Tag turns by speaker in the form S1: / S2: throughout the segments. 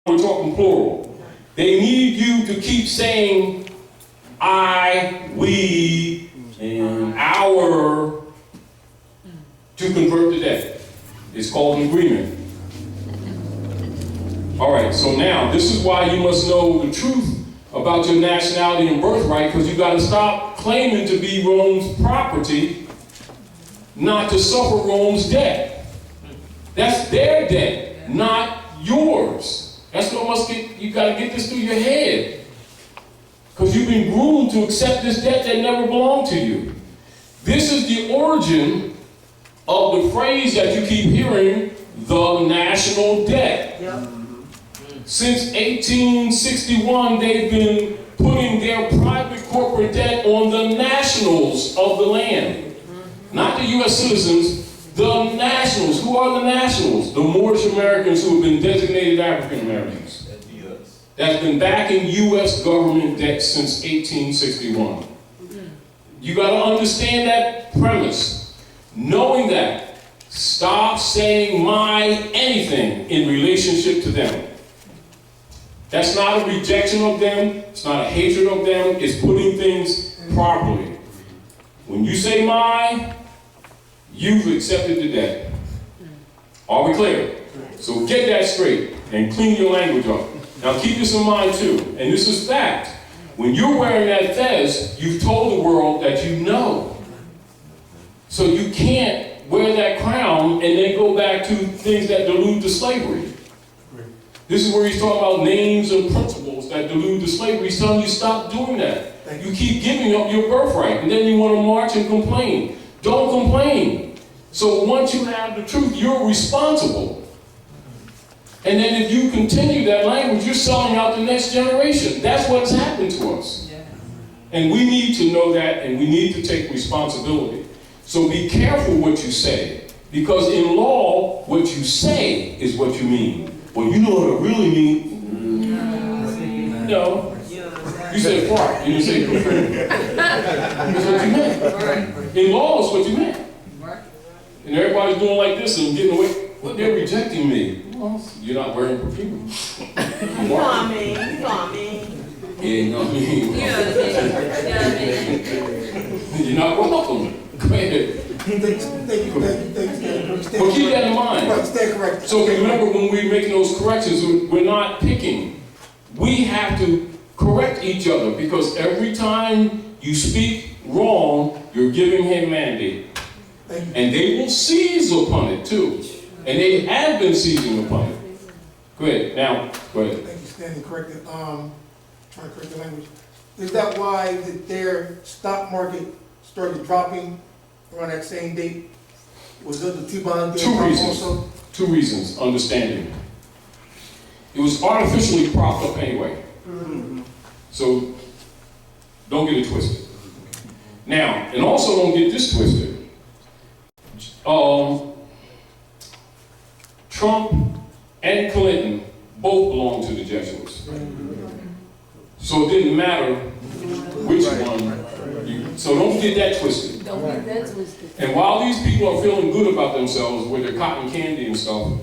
S1: we're talking plural. They need you to keep saying I, we, and our to convert the debt. It's called an agreement. All right, so now this is why you must know the truth about your nationality and birthright, because you got to stop claiming to be Rome's property, not to suffer Rome's debt. That's their debt, not yours. That's what you got to get this through your head. Because you've been groomed to accept this debt that never belonged to you. This is the origin of the phrase that you keep hearing, the national debt. Yep. Since 1861, they've been putting their private corporate debt on the nationals of the land. Not the U.S. citizens, the nationals. Who are the nationals? The Moorish Americans who have been designated African Americans. That's been backing U.S. government debt since 1861. You got to understand that premise. Knowing that, stop saying my anything in relationship to them. That's not a rejection of them. It's not a hatred of them. It's putting things properly. When you say my, you've accepted the debt. Are we clear? So get that straight and clean your language up. Now keep this in mind too, and this is fact. When you're wearing that fez, you've told the world that you know. So you can't wear that crown and then go back to things that delude to slavery. This is where he's talking about names and principles that delude to slavery. He's telling you stop doing that. You keep giving up your birthright, and then you want to march and complain. Don't complain. So once you have the truth, you're responsible. And then if you continue that language, you're selling out the next generation. That's what's happened to us. And we need to know that, and we need to take responsibility. So be careful what you say, because in law, what you say is what you mean. Well, you know what I really mean? No. You said part. You didn't say prefer. That's what you meant. In law, it's what you meant. And everybody's doing like this and getting away. Well, they're rejecting me. Well, you're not wearing perfume.
S2: You know what I mean? You know what I mean?
S1: Yeah, you know what I mean? You're not welcome. Go ahead. But keep that in mind.
S3: Stay correct.
S1: So remember, when we're making those corrections, we're not picking. We have to correct each other, because every time you speak wrong, you're giving him mandate. And they will seize upon it too. And they have been seizing upon it. Go ahead. Now, go ahead.
S3: Thank you, standing corrected. Trying to correct the language. Is that why their stock market started dropping around that same date? Was it the T-bond
S1: Two reasons.
S3: Also?
S1: Two reasons. Understanding. It was artificially propped up anyway. So don't get it twisted. Now, and also don't get this twisted. Trump and Clinton both belonged to the Jesuits. So it didn't matter which one. So don't get that twisted.
S4: Don't get that twisted.
S1: And while these people are feeling good about themselves with their cotton candy and stuff,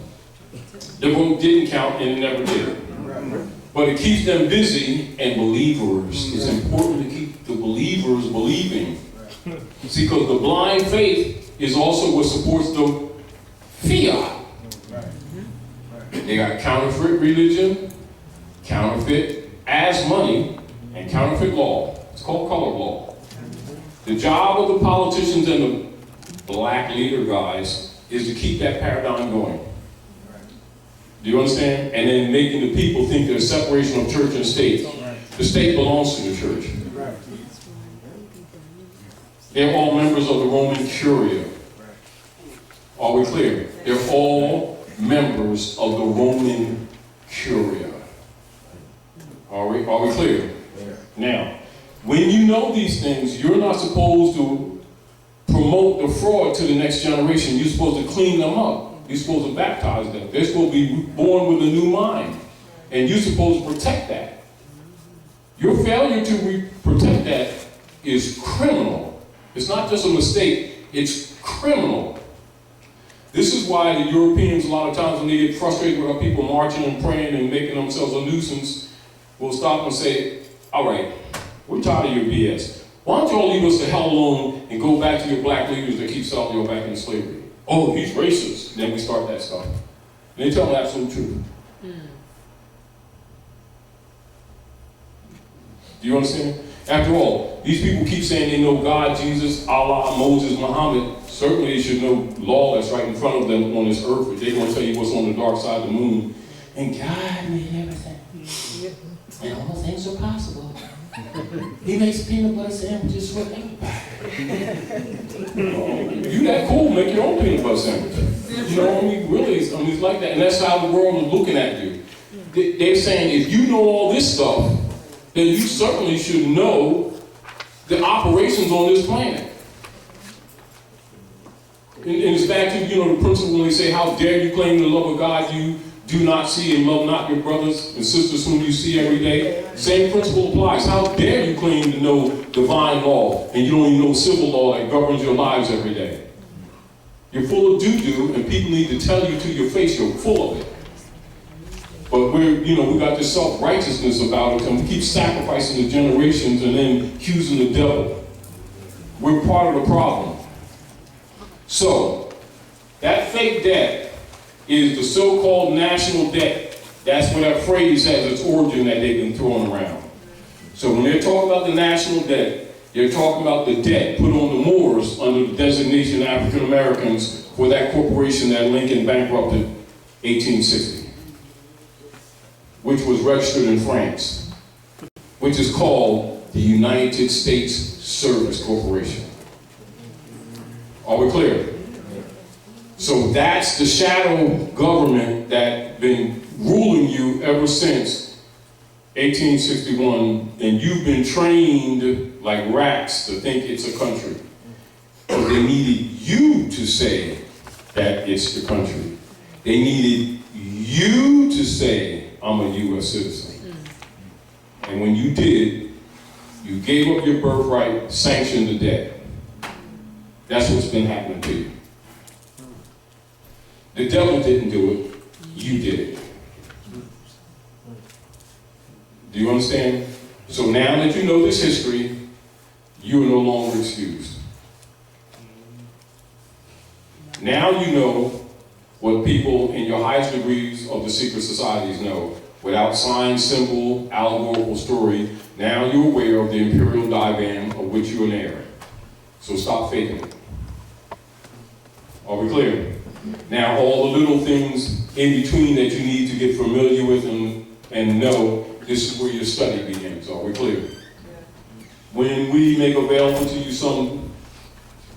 S1: the vote didn't count and it never did. But it keeps them busy and believers. It's important to keep the believers believing. See, because the blind faith is also what supports the fiat. They got counterfeit religion, counterfeit as money, and counterfeit law. It's called color law. The job of the politicians and the black leader guys is to keep that paradigm going. Do you understand? And then making the people think there's separation of church and state. The state belongs to the church. They're all members of the Roman Curia. Are we clear? They're all members of the Roman Curia. Are we clear? Now, when you know these things, you're not supposed to promote the fraud to the next generation. You're supposed to clean them up. You're supposed to baptize them. They're supposed to be born with a new mind. And you're supposed to protect that. Your failure to protect that is criminal. It's not just a mistake, it's criminal. This is why the Europeans, a lot of times when they get frustrated with our people marching and praying and making themselves a nuisance, will stop and say, all right, we're tired of your BS. Why don't you all leave us the hell alone and go back to your black leaders that keep South York back into slavery? Oh, he's racist. Then we start that stuff. And they tell the absolute truth. Do you understand? After all, these people keep saying they know God, Jesus, Allah, Moses, Muhammad. Certainly they should know law that's right in front of them on this earth, but they're going to tell you what's on the dark side of the moon. And God made everything. And all things are possible. He makes peanut butter sandwiches for everybody. You that cool, make your own peanut butter sandwich. You know what I mean? Really, it's like that. And that's how the world is looking at you. They're saying, if you know all this stuff, then you certainly should know the operations on this planet. And it's back to, the principle when they say, how dare you claim the love of God you do not see and love not your brothers and sisters whom you see every day. Same principle applies. How dare you claim to know divine law and you don't even know civil law that governs your lives every day. You're full of doo-doo and people need to tell you to your face you're full of it. But we got this self-righteousness about it, and we keep sacrificing the generations and then accusing the devil. We're part of the problem. So, that fake debt is the so-called national debt. That's where that phrase has its origin that they've been throwing around. So when they're talking about the national debt, they're talking about the debt put on the Moors under the designation of African Americans for that corporation that Lincoln bankrupted 1860. Which was registered in France, which is called the United States Service Corporation. Are we clear? So that's the shadow government that's been ruling you ever since 1861, and you've been trained like rats to think it's a country. But they needed you to say that it's the country. They needed you to say, I'm a U.S. citizen. And when you did, you gave up your birthright, sanctioned the debt. That's what's been happening to you. The devil didn't do it, you did it. Do you understand? So now that you know this history, you are no longer excused. Now you know what people in your highest degrees of the secret societies know. Without sign, symbol, allegorical story, now you're aware of the imperial divan of which you're an heir. So stop faking it. Are we clear? Now all the little things in between that you need to get familiar with and know, this is where your study begins. Are we clear? When we make available to you some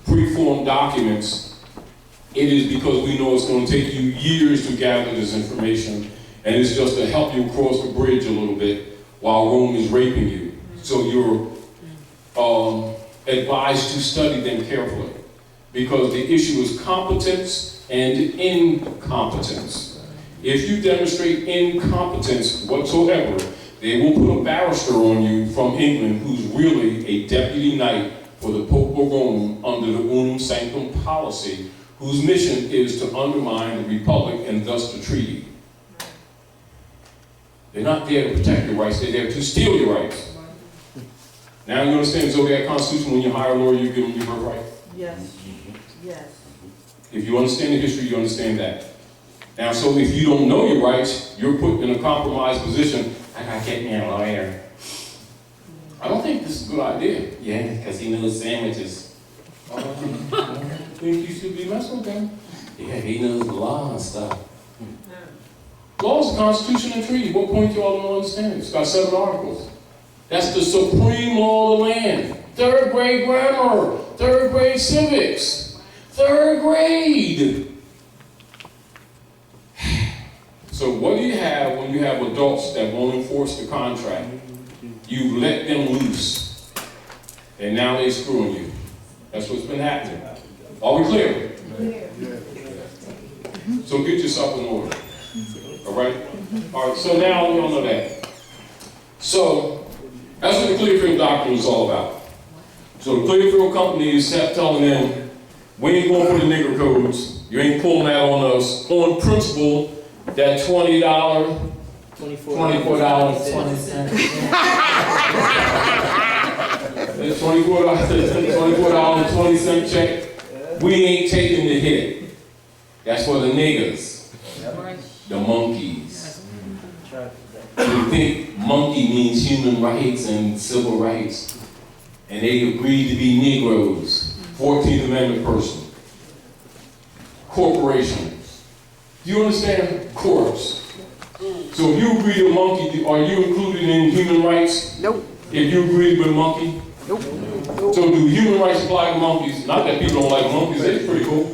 S1: pre-formed documents, it is because we know it's going to take you years to gather this information, and it's just to help you cross the bridge a little bit while Rome is raping you. So you're advised to study them carefully, because the issue is competence and incompetence. If you demonstrate incompetence whatsoever, they will put a barrister on you from England who's really a deputy knight for the Pope of Rome under the Unum Sanctum policy, whose mission is to undermine the Republic and thus the treaty. They're not there to protect your rights, they're there to steal your rights. Now you understand the Zodiac Constitution, when you hire a lawyer, you give them your birthright?
S2: Yes. Yes.
S1: If you understand the history, you understand that. Now, so if you don't know your rights, you're put in a compromised position. I gotta get me a lawyer. I don't think this is a good idea. Yeah, because he knows sandwiches. I think you should be messing with him. Yeah, he knows the law and stuff. Law is the Constitution and treaty. What point you all don't understand? It's got 7 articles. That's the supreme law of the land. 3rd grade grammar, 3rd grade civics, 3rd grade. So what do you have when you have adults that won't enforce the contract? You let them loose, and now they're screwing you. That's what's been happening. Are we clear? So get yourself in order. All right? All right, so now we all know that. So that's what the Clearfield doctrine is all about. So the Clearfield company is telling them We ain't going for the nigger codes. You ain't pulling that on us. On principle, that $20, $24.20. That $24.20 check, we ain't taking the hit. That's for the niggers, the monkeys. You think monkey means human rights and civil rights, and they agreed to be Negroes, 14th Amendment person. Corporations. Do you understand? Corps. So if you agree to monkey, are you included in human rights?
S2: Nope.
S1: If you agree with monkey?
S2: Nope.
S1: So do human rights apply to monkeys? Not that people don't like monkeys, they're pretty cool.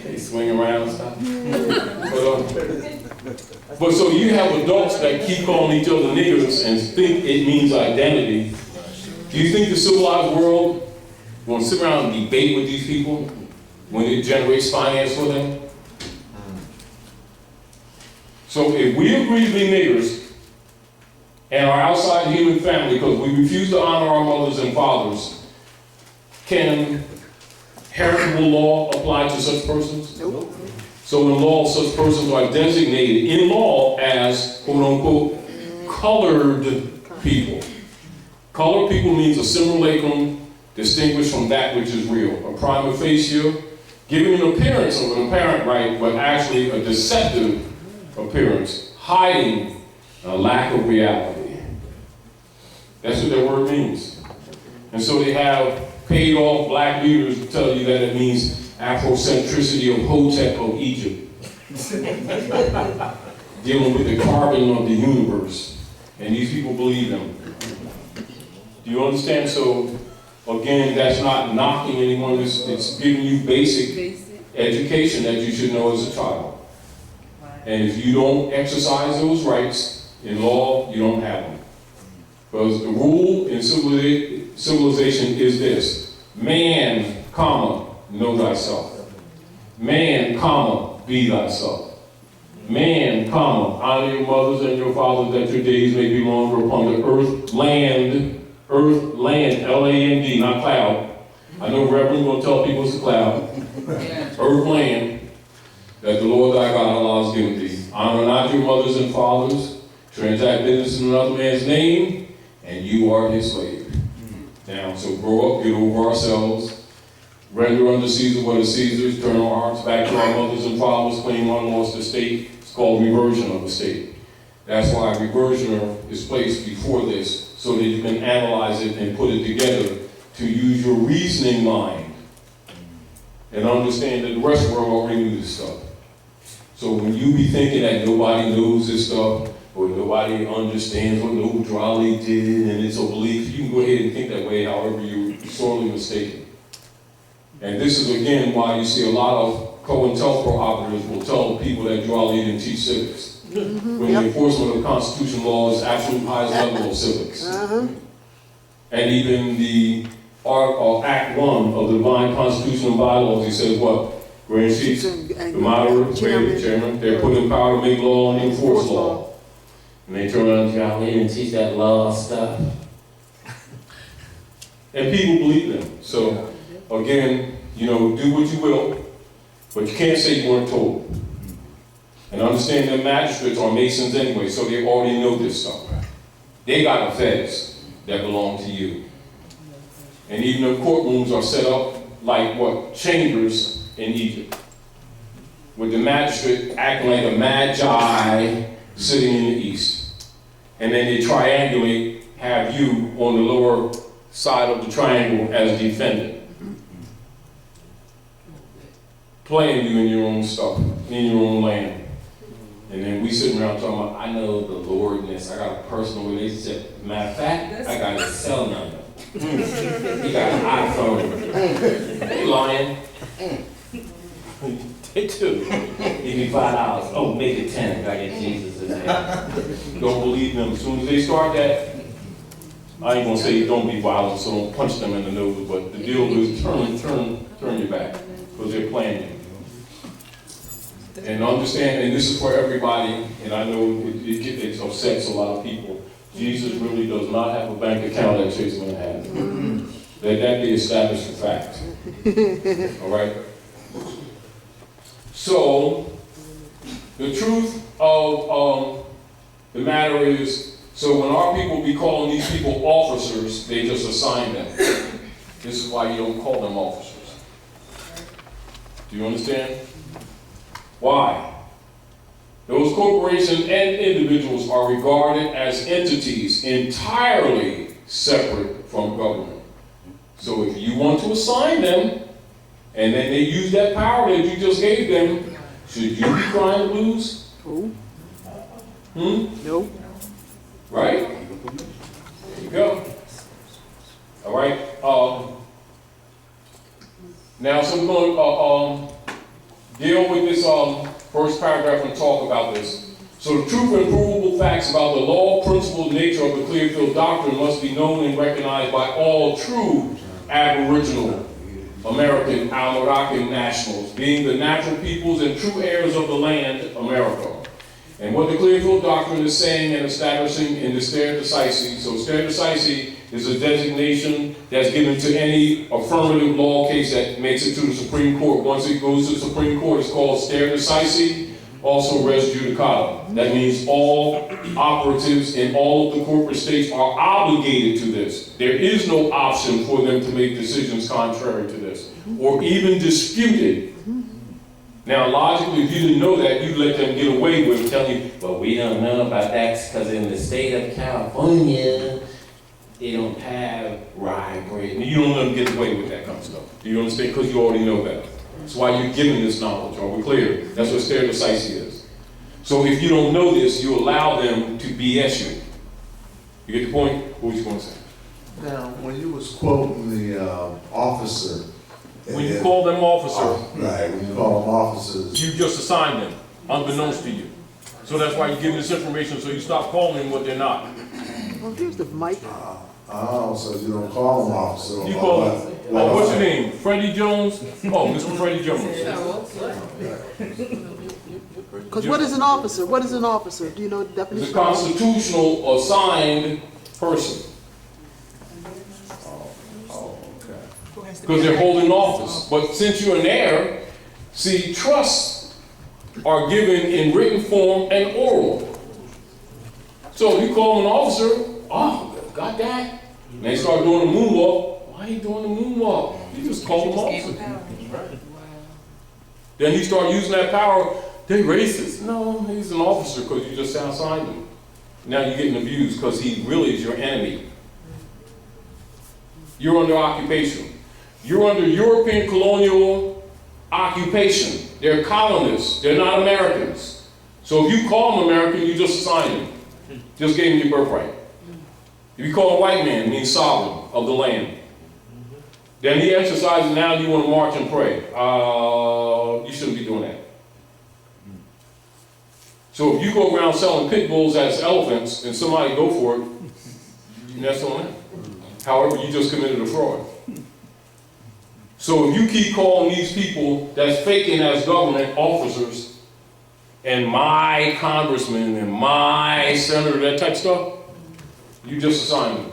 S1: They swing around and stuff. But so you have adults that keep calling each other niggers and think it means identity. Do you think the civilized world will sit around and debate with these people when it generates finance for them? So if we agree to be niggers and are outside the human family because we refuse to honor our mothers and fathers, can heritable law apply to such persons?
S2: Nope.
S1: So in law, such persons are designated in law as, quote unquote, colored people. Colored people means a simulacrum distinguished from that which is real. A prima facie, giving an appearance of an apparent right, but actually a deceptive appearance, hiding a lack of reality. That's what that word means. And so they have paid off black leaders to tell you that it means Afrocentricity of Hotep of Egypt. Dealing with the carbon of the universe. And these people believe them. Do you understand? So, again, that's not knocking anyone. It's giving you basic education that you should know as a child. And if you don't exercise those rights in law, you don't have them. Because the rule in civilization is this: man, comma, know thyself. Man, comma, be thyself. Man, comma, honor your mothers and your fathers that your days may be longer upon the earth, land, L-A-N-D, not cloud. I know Reverend going to tell people it's a cloud. Earth, land, that the Lord thy God Allah has given thee. Honor not your mothers and fathers, transact business in another man's name, and you are his slave. Now, so grow up, get over ourselves, render unto Caesar what is Caesar's, turn our hearts back to our mothers and fathers, claim unlost estate. It's called reversion of estate. That's why reversioner is placed before this, so that you can analyze it and put it together to use your reasoning mind and understand that the rest of the world already knew this stuff. So when you be thinking that nobody knows this stuff, or nobody understands what Noble Drawley did and it's a belief, you can go ahead and think that way, however you're sorely mistaken. And this is again why you see a lot of COINTELPRO operatives will tell people that Drawley didn't teach civics. When the enforcement of Constitution law is absolute highest level of civics. And even the Act 1 of the Divine Constitution and Bylaws, he says what? Grand Chiefs, the moderator, chairman, they're put in power to make law and enforce law. And they turn around and go, they didn't teach that law stuff. And people believe them. So, again, you know, do what you will, but you can't say you weren't told. And understand that magistrates are Masons anyway, so they already know this stuff. They got a feds that belong to you. And even the courtrooms are set up like what? Chambers in Egypt. With the magistrate acting like a magi sitting in the east. And then they triangulate, have you on the lower side of the triangle as defendant. Playing you in your own stuff, in your own land. And then we sitting around talking about, I know the Lordness, I got a personal relationship. Matter of fact, I got his cell number. He got an iPhone. They lying. They do. Give me $5. Oh, make it 10 if I get Jesus in there. Don't believe them. As soon as they start that, I ain't gonna say don't be violent, so don't punch them in the nose, but the deal is turn your back, because they're playing you. And understand, and this is for everybody, and I know it upsets a lot of people, Jesus really does not have a bank account that Chase Manhattan. Let that be established for fact. All right? So, the truth of the matter is, so when our people be calling these people officers, they just assign them. This is why you don't call them officers. Do you understand? Why? Those corporations and individuals are regarded as entities entirely separate from government. So if you want to assign them, and then they use that power that you just gave them, should you be crying the blues?
S4: No.
S1: Right? There you go. All right. Now, so we're going to deal with this first paragraph and talk about this. So the truth and provable facts about the law, principle, and nature of the Clearfield doctrine must be known and recognized by all true Aboriginal American Almoroccan nationals, being the natural peoples and true heirs of the land, America. And what the Clearfield doctrine is saying and establishing in the stare decisis. So stare decisis is a designation that's given to any affirmative law case that makes it to the Supreme Court. Once it goes to the Supreme Court, it's called stare decisis, also res judicata. That means all operatives in all of the corporate states are obligated to this. There is no option for them to make decisions contrary to this, or even dispute it. Now, logically, if you didn't know that, you'd let them get away with telling you, well, we don't know about that because in the state of California, they don't have rye bread. And you don't let them get away with that kind of stuff. Do you understand? Because you already know that. That's why you're given this knowledge. Are we clear? That's what stare decisis is. So if you don't know this, you allow them to BS you. You get the point? What was you going to say?
S5: Now, when you was quoting the officer.
S1: When you call them officers,
S5: Right, when you call them officers.
S1: you just assign them, unbeknownst to you. So that's why you give this information, so you stop calling them what they're not.
S4: Well, here's the mic.
S5: Oh, so you don't call them officers.
S1: You call them, oh, what's your name? Freddie Jones? Oh, Mr. Freddie Jones.
S4: Because what is an officer? What is an officer? Do you know the
S1: It's a
S4: definition?
S1: constitutional assigned person. Because they're holding office. But since you're an heir, see, trusts are given in written form and oral. So if you call an officer, oh, got that? And they start doing the moonwalk. Why are you doing the moonwalk? You just call them officer. Then he start using that power. They're racist. No, he's an officer because you just assigned him. Now you're getting abused because he really is your enemy. You're under occupation. You're under European colonial occupation. They're colonists. They're not Americans. So if you call them American, you just assigned them. Just gave them your birthright. If you call a white man, it means sovereign of the land. Then he exercises, now you want to march and pray. You shouldn't be doing that. So if you go around selling pit bulls as elephants and somebody go for it, that's on them. However, you just committed a fraud. So if you keep calling these people that's faking as government officers and my congressman and my senator, that type of stuff, you just assign them.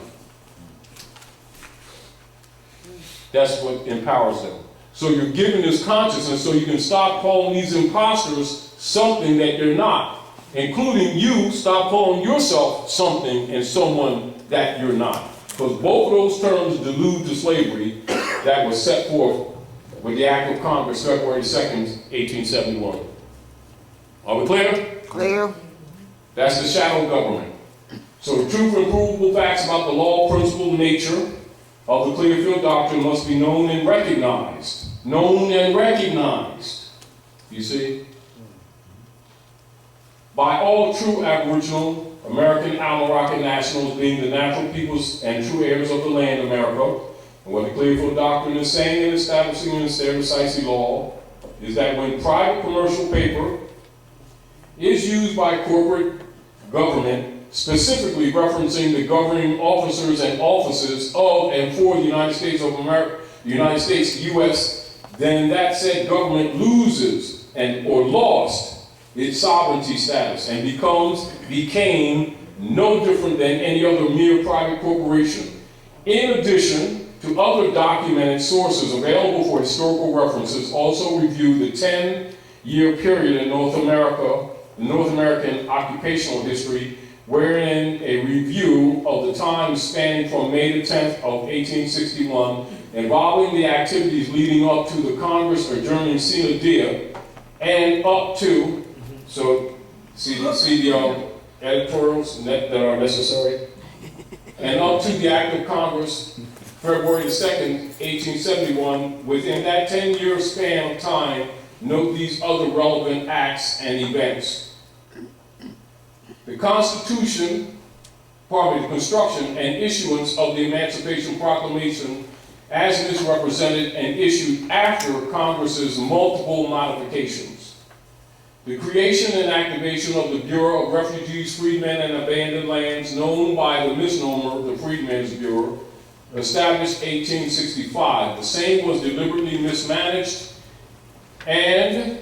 S1: That's what empowers them. So you're given this consciousness so you can stop calling these imposters something that they're not. Including you, stop calling yourself something and someone that you're not. Because both of those terms delude to slavery that was set forth with the Act of Congress, February 2nd, 1871. Are we clear?
S4: Clear.
S1: That's the shadow government. So the truth and provable facts about the law, principle, nature of the Clearfield doctrine must be known and recognized. Known and recognized. You see? By all true Aboriginal American Almoroccan nationals, being the natural peoples and true heirs of the land, America. And what the Clearfield doctrine is saying and establishing in its decisive law is that when private commercial paper is used by corporate government, specifically referencing the governing officers and offices of and for the United States of America, the United States, U.S., then that said government loses or lost its sovereignty status and became no different than any other mere private corporation. In addition, to other documented sources available for historical references, also review the 10-year period in North American occupational history, wherein a review of the time spanning from May the 10th of 1861, involving the activities leading up to the Congress adjourning sine die, and up to, so see the editorials that are necessary, and up to the act of Congress, February the 2nd, 1871, within that 10-year span of time, note these other relevant acts and events. The Constitution, the construction and issuance of the Emancipation Proclamation as it is represented and issued after Congress's multiple modifications. The creation and activation of the Bureau of Refugees, Freedmen, and Abandoned Lands, known by the misnomer, the Freedmen's Bureau, established 1865. The same was deliberately mismanaged, and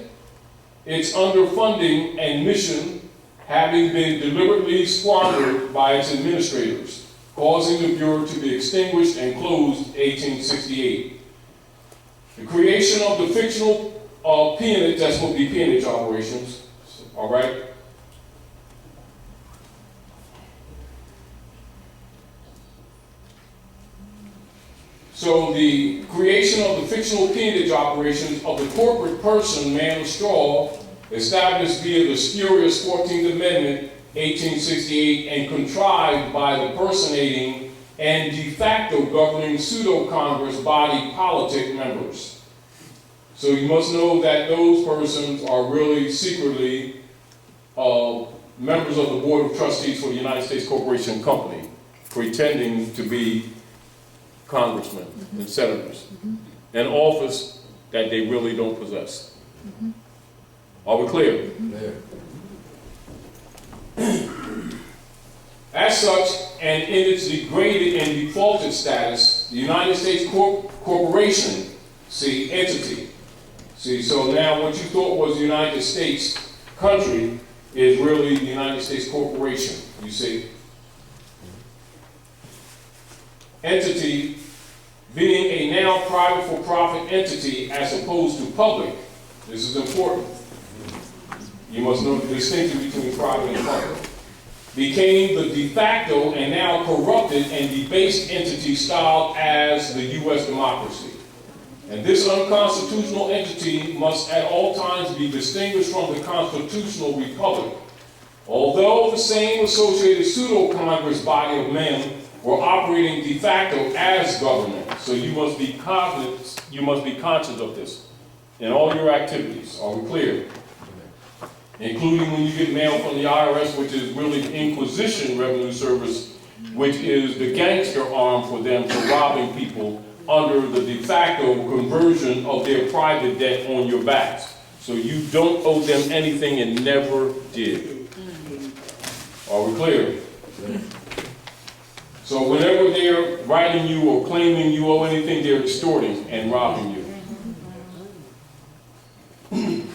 S1: its underfunding and mission having been deliberately squandered by its administrators, causing the Bureau to be extinguished and closed 1868. The creation of the fictional peonage, that's what the peonage operations, all right? So the creation of the fictional peonage operations of the corporate person, man of straw, established via the spurious 14th Amendment, 1868, and contrived by the personating and de facto governing pseudo-Congress body politic members. So you must know that those persons are really secretly members of the Board of Trustees for the United States Corporation Company, pretending to be congressmen and senators, an office that they really don't possess. Are we clear? As such, and in its degraded and defaulted status, the United States Corporation, see, entity. See, so now what you thought was the United States country is really the United States Corporation, you see. Entity being a now private for-profit entity as opposed to public. This is important. You must know the distinction between private and public. Became the de facto and now corrupted and debased entity styled as the U.S. democracy. And this unconstitutional entity must at all times be distinguished from the constitutional republic. Although the same associated pseudo-Congress body of men were operating de facto as government. So you must be conscious of this in all your activities. Are we clear? Including when you get mail from the IRS, which is really Inquisition Revenue Service, which is the gangster arm for them for robbing people under the de facto conversion of their private debt on your backs. So you don't owe them anything and never did. Are we clear? So whenever they're writing you or claiming you owe anything, they're extorting and robbing you.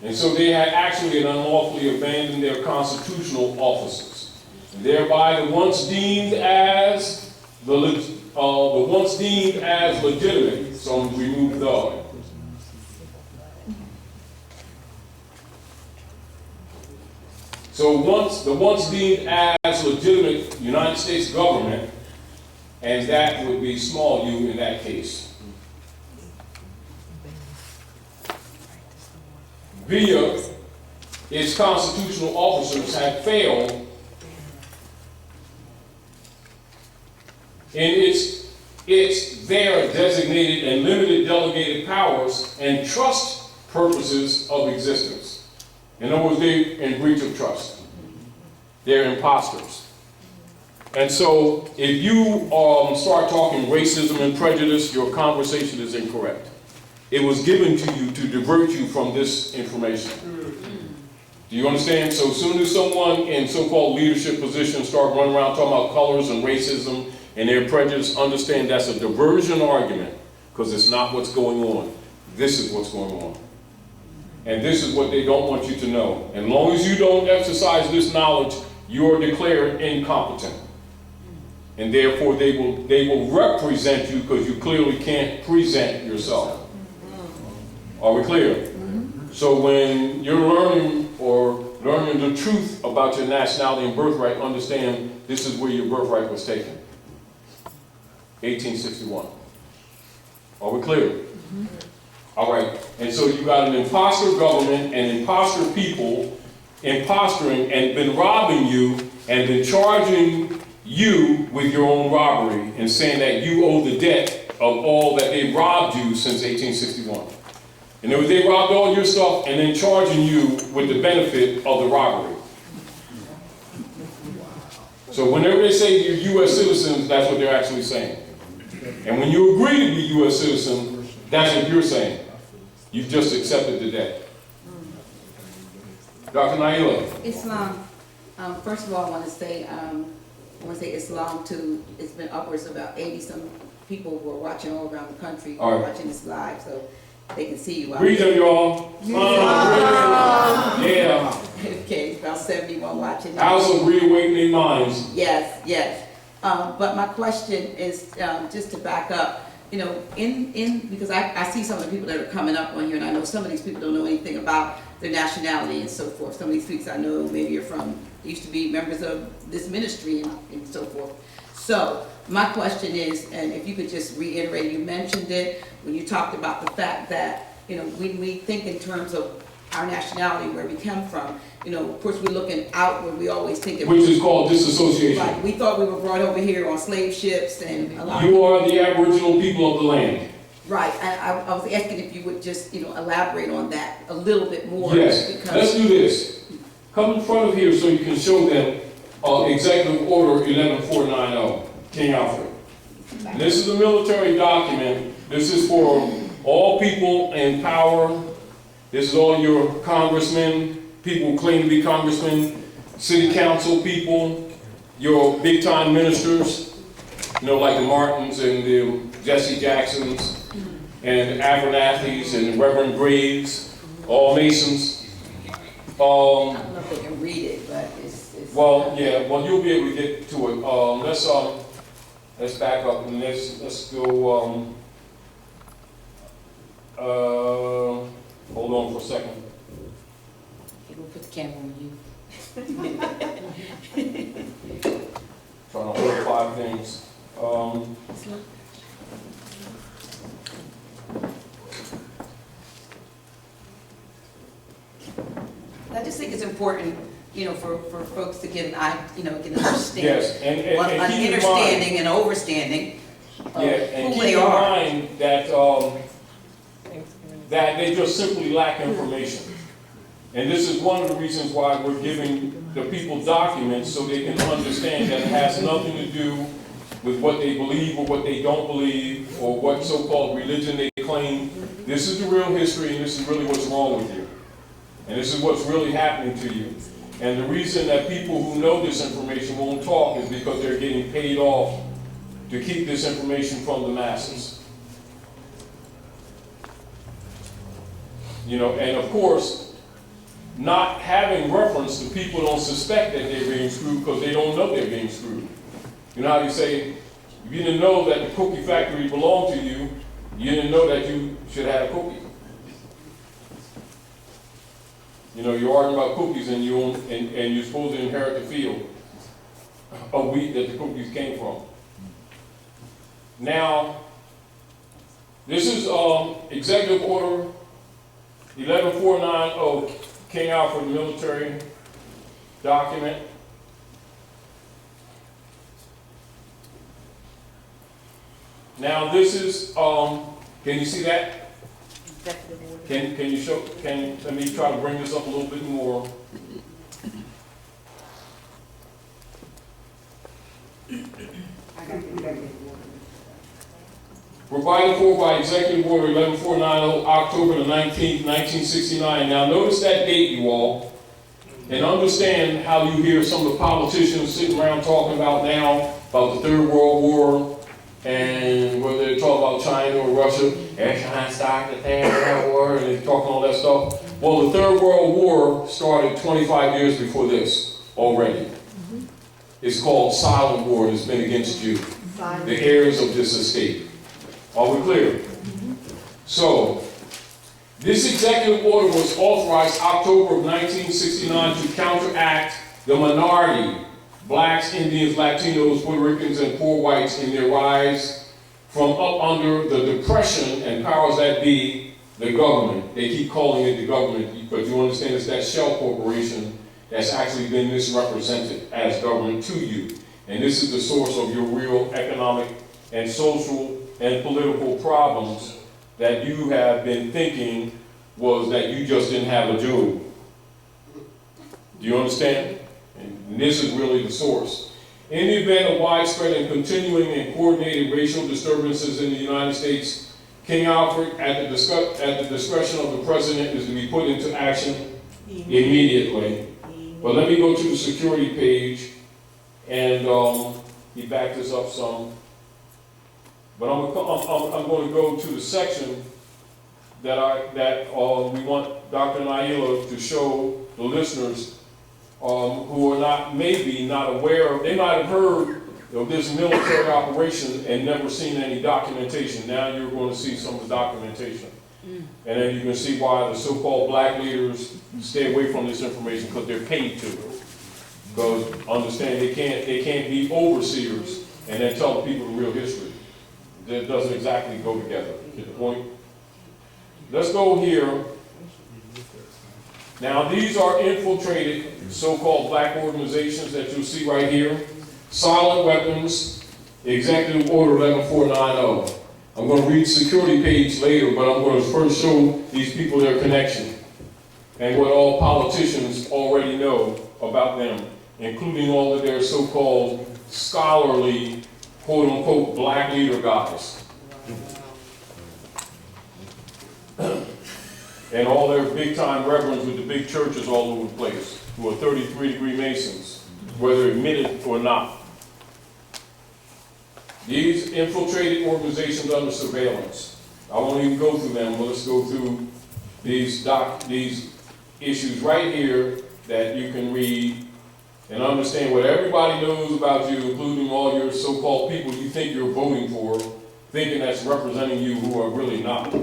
S1: And so they had actually and unlawfully abandoned their constitutional offices, thereby the once deemed as legitimate. So I'm remove the. So the once deemed as legitimate United States government, and that would be small u in that case, via its constitutional officers had failed in their designated and limited delegated powers and trust purposes of existence. In other words, they're in breach of trust. They're imposters. And so if you start talking racism and prejudice, your conversation is incorrect. It was given to you to divert you from this information. Do you understand? So as soon as someone in so-called leadership positions start running around talking about colors and racism and their prejudice, understand that's a diversion argument, because it's not what's going on. This is what's going on. And this is what they don't want you to know. As long as you don't exercise this knowledge, you are declared incompetent. And therefore they will represent you because you clearly can't present yourself. Are we clear? So when you're learning the truth about your nationality and birthright, understand this is where your birthright was taken. 1861. Are we clear? All right. And so you got an imposter government and imposter people imposturing and been robbing you and been charging you with your own robbery and saying that you owe the debt of all that they robbed you since 1861. And they robbed all your stuff and then charging you with the benefit of the robbery. So whenever they say you're U.S. citizens, that's what they're actually saying. And when you agree to be U.S. citizen, that's what you're saying. You've just accepted the debt. Dr. Naila.
S2: Islam. First of all, I want to say Islam too. It's been upwards of about 80-some people who are watching all around the country, who are watching this live, so they can see you out
S1: Read them, y'all. Yeah.
S2: Okay, about 71 watching.
S1: House of Reawakening Minds.
S2: Yes, yes. But my question is just to back up. You know, because I see some of the people that are coming up on here, and I know some of these people don't know anything about their nationality and so forth. Some of these speakers I know maybe are from, used to be members of this ministry and so forth. So my question is, and if you could just reiterate, you mentioned it when you talked about the fact that, you know, when we think in terms of our nationality, where we come from, you know, of course we're looking outward, we always think
S1: Which is called disassociation.
S2: Right, we thought we were brought over here on slave ships and a lot
S1: You are the Aboriginal people of the land.
S2: Right, I was asking if you would just, you know, elaborate on that a little bit more.
S1: Yes, let's do this. Come in front of here so you can show them Executive Order 11490, King Alfred. This is a military document. This is for all people in power. This is all your congressmen, people who claim to be congressmen, city council people, your big-time ministers, you know, like the Martins and the Jesse Jacksons and Abernathy's and Reverend Graves, all Masons.
S2: I don't know if they can read it, but it's
S1: Well, yeah, well, you'll be able to get to it. Let's back up and let's go. Hold on for a second.
S2: We'll put the camera on you.
S1: Trying to hold 5 things.
S2: I just think it's important, you know, for folks to get an understanding.
S1: Yes, and
S2: an
S1: keep in
S2: understanding and overstanding of
S1: and
S2: who
S1: keep
S2: they
S1: in
S2: are.
S1: mind that they just simply lack information. And this is one of the reasons why we're giving the people documents so they can understand that it has nothing to do with what they believe or what they don't believe or what so-called religion they claim. This is the real history and this is really what's wrong with you. And this is what's really happening to you. And the reason that people who know this information won't talk is because they're getting paid off to keep this information from the masses. You know, and of course, not having reference to people don't suspect that they're being screwed because they don't know they're being screwed. You know how you say, if you didn't know that the cookie factory belonged to you, you didn't know that you should have a cookie. You know, you're arguing about cookies and you're supposed to inherit the field of wheat that the cookies came from. Now, this is Executive Order 11490, King Alfred military document. Now this is, can you see that? Can you show, let me try to bring this up a little bit more. Provided for by Executive Order 11490, October the 19th, 1969. Now notice that date, you all, and understand how you hear some of the politicians sitting around talking about now, about the Third World War, and whether they're talking about China or Russia, China started the Third World War, and they're talking all that stuff. Well, the Third World War started 25 years before this already. is called silent war and has been against you, the heirs of this estate. Are we clear? So, this executive order was authorized October of 1969 to counteract the minority, blacks, Indians, Latinos, Puerto Ricans, and poor whites in their rise from up under the depression and powers that be, the government. They keep calling it the government, but you understand it's that shell corporation that's actually been misrepresented as government to you. And this is the source of your real economic and social and political problems that you have been thinking was that you just didn't have a job. Do you understand? And this is really the source. In the event of widespread and continuing and coordinated racial disturbances in the United States, King Alfred, at the discretion of the President, is to be put into action immediately. But let me go to the security page, and he backed this up some. But I'm going to go to the section that we want Dr. Naila to show the listeners who are maybe not aware of. They might have heard of this military operation and never seen any documentation. Now you're going to see some of the documentation. And then you can see why the so-called black leaders stay away from this information, because they're paid to. Because understand, they can't be overseers and then tell the people the real history. That doesn't exactly go together. Get the point? Let's go here. Now these are infiltrated so-called black organizations that you'll see right here. Silent Weapons, Executive Order 11490. I'm going to read security page later, but I'm going to first show these people their connection and what all politicians already know about them, including all of their so-called scholarly, quote-unquote, black leader guys. And all their big-time reverends with the big churches all over the place, who are 33-degree Masons, whether admitted or not. These infiltrated organizations under surveillance. I won't even go through them, but let's go through these issues right here that you can read and understand what everybody knows about you, including all your so-called people you think you're voting for, thinking that's representing you who are really not.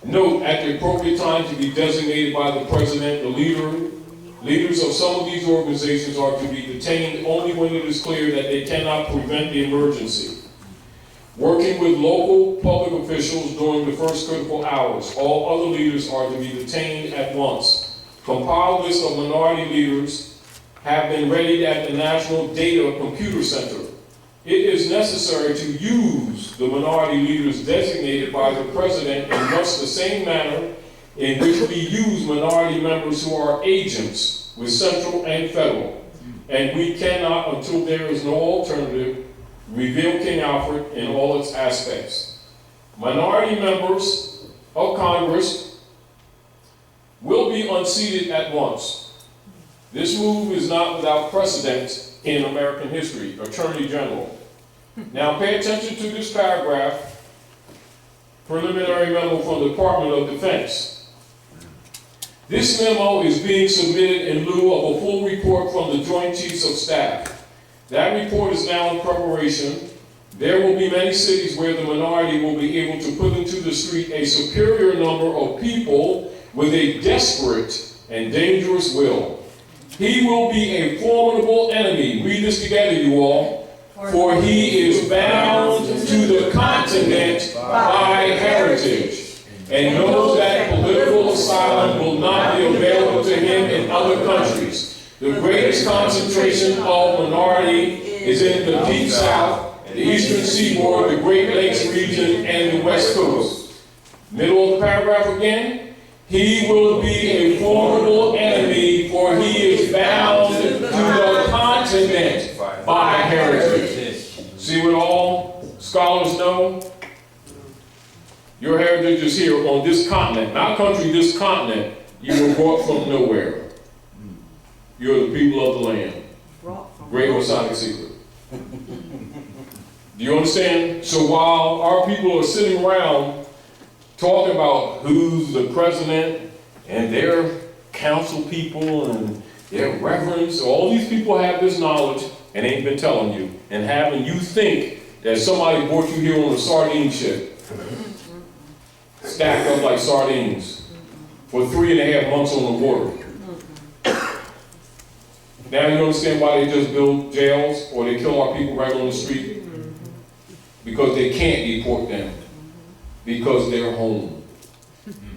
S1: Note, at the appropriate time to be designated by the President, the leaders of some of these organizations are to be detained only when it is clear that they cannot prevent the emergency. Working with local public officials during the first critical hours, all other leaders are to be detained at once. Compiled list of minority leaders have been readied at the National Data Computer Center. It is necessary to use the minority leaders designated by the President in much the same manner in which we use minority members who are agents with central and federal. And we cannot, until there is no alternative, reveal King Alfred in all its aspects. Minority members of Congress will be unseated at once. This move is not without precedent in American history. Attorney General. Now pay attention to this paragraph, preliminary memo from the Department of Defense. This memo is being submitted in lieu of a full report from the Joint Chiefs of Staff. That report is now in preparation. There will be many cities where the minority will be able to put into the street a superior number of people with a desperate and dangerous will. He will be a formidable enemy. Read this together, you all. For he is bound to the continent by heritage, and knows that political asylum will not be available to him in other countries. The greatest concentration of minority is in the Deep South, the Eastern Seaboard, the Great Lakes region, and the West Coast. Middle of the paragraph again. He will be a formidable enemy, for he is bound to the continent by heritage. See what all scholars know? Your heritage is here on this continent, not country, this continent. You were brought from nowhere. You're the people of the land. Great Masonic secret. Do you understand? So while our people are sitting around talking about who's the president and their council people and their reverends, all these people have this knowledge and ain't been telling you, and having you think that somebody brought you here on a sardine ship, stacked up like sardines for 3.5 months on the water. Now you understand why they just build jails or they kill our people right on the street? Because they can't deport them. Because they're home.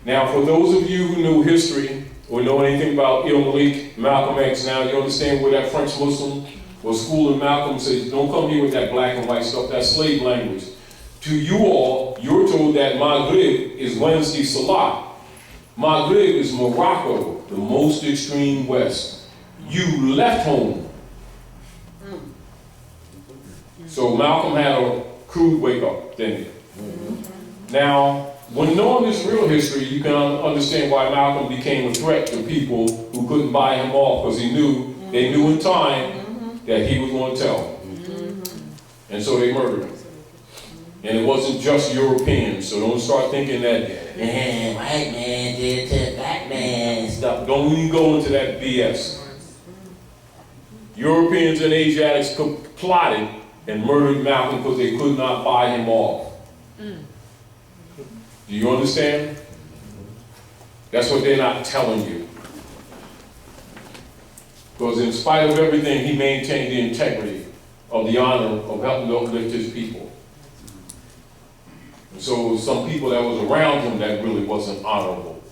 S1: Now for those of you who know history or know anything about Malcolm X, now you understand where that French Muslim was schooling Malcolm says, don't come here with that black and white stuff, that's slave language. To you all, you're told that Maghrib is Wednesday Salah. Maghrib is Morocco, the most extreme west. You left home. So Malcolm had a crude wake up, didn't he? Now, when knowing this real history, you can understand why Malcolm became a threat to people who couldn't buy him off, because they knew in time that he was going to tell. And so they murdered him. And it wasn't just Europeans, so don't start thinking that, white man did to black man stuff. Don't even go into that BS. Europeans and Asiatics plotted and murdered Malcolm because they could not buy him off. Do you understand? That's what they're not telling you. Because in spite of everything, he maintained the integrity of the honor of helping to uplift his people. And so some people that was around him that really wasn't honorable.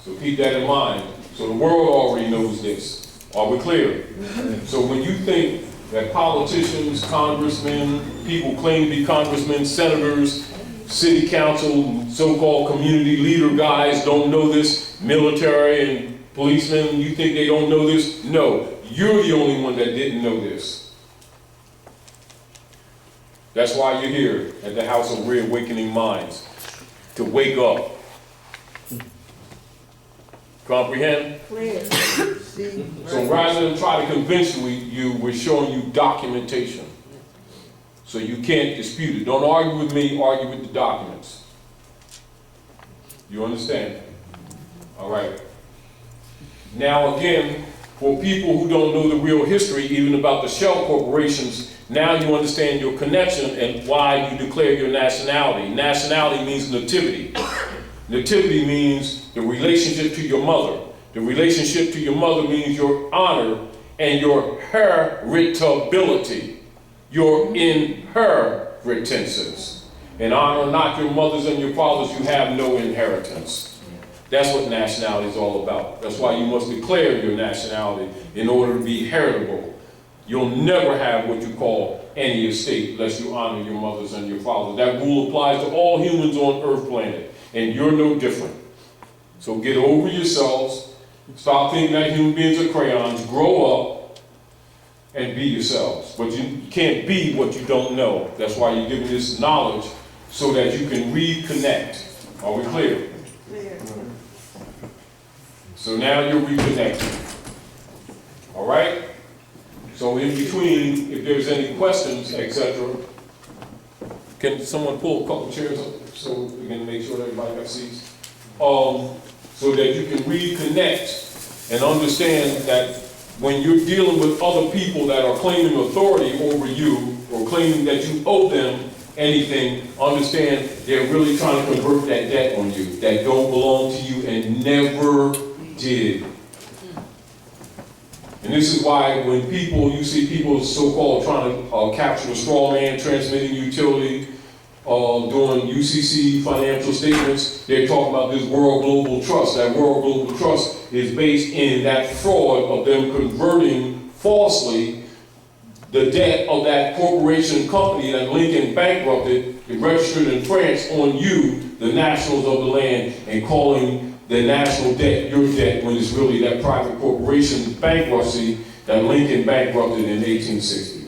S1: So keep that in mind. So the world already knows this. Are we clear? So when you think that politicians, congressmen, people claim to be congressmen, senators, city council, so-called community leader guys don't know this, military and policemen, you think they don't know this? No, you're the only one that didn't know this. That's why you're here at the House of Reawakening Minds, to wake up. Comprehend?
S4: Clear.
S1: So rather than try to convince you, we're showing you documentation. So you can't dispute it. Don't argue with me, argue with the documents. You understand? All right. Now again, for people who don't know the real history, even about the shell corporations, now you understand your connection and why you declare your nationality. Nationality means nativity. Nativity means the relationship to your mother. The relationship to your mother means your honor and your heritability. Your inheritances. And honor not your mothers and your fathers, you have no inheritance. That's what nationality is all about. That's why you must declare your nationality in order to be heritable. You'll never have what you call any estate unless you honor your mothers and your fathers. That rule applies to all humans on Earth planet, and you're no different. So get over yourselves. Stop thinking that human beings are crayons. Grow up and be yourselves. But you can't be what you don't know. That's why you're given this knowledge so that you can reconnect. Are we clear?
S4: Clear.
S1: So now you're reconnecting. All right? So in between, if there's any questions, etc., can someone pull a couple chairs up so we can make sure that everybody got seats? So that you can reconnect and understand that when you're dealing with other people that are claiming authority over you or claiming that you owe them anything, understand they're really trying to convert that debt on you that don't belong to you and never did. And this is why when you see people so-called trying to capture a straw man, transmitting utility, doing UCC financial statements, they're talking about this World Global Trust. That World Global Trust is based in that fraud of them converting falsely the debt of that corporation company that Lincoln bankrupted, it registered in France on you, the nationals of the land, and calling the national debt your debt when it's really that private corporation bankruptcy that Lincoln bankrupted in 1860.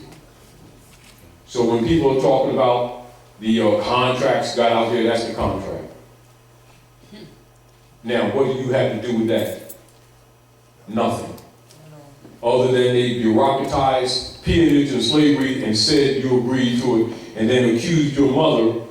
S1: So when people are talking about the contracts got out there, that's the contract. Now, what do you have to do with that? Nothing. Other than they bureaucratized peonage and slavery and said you agreed to it, and then accused your mother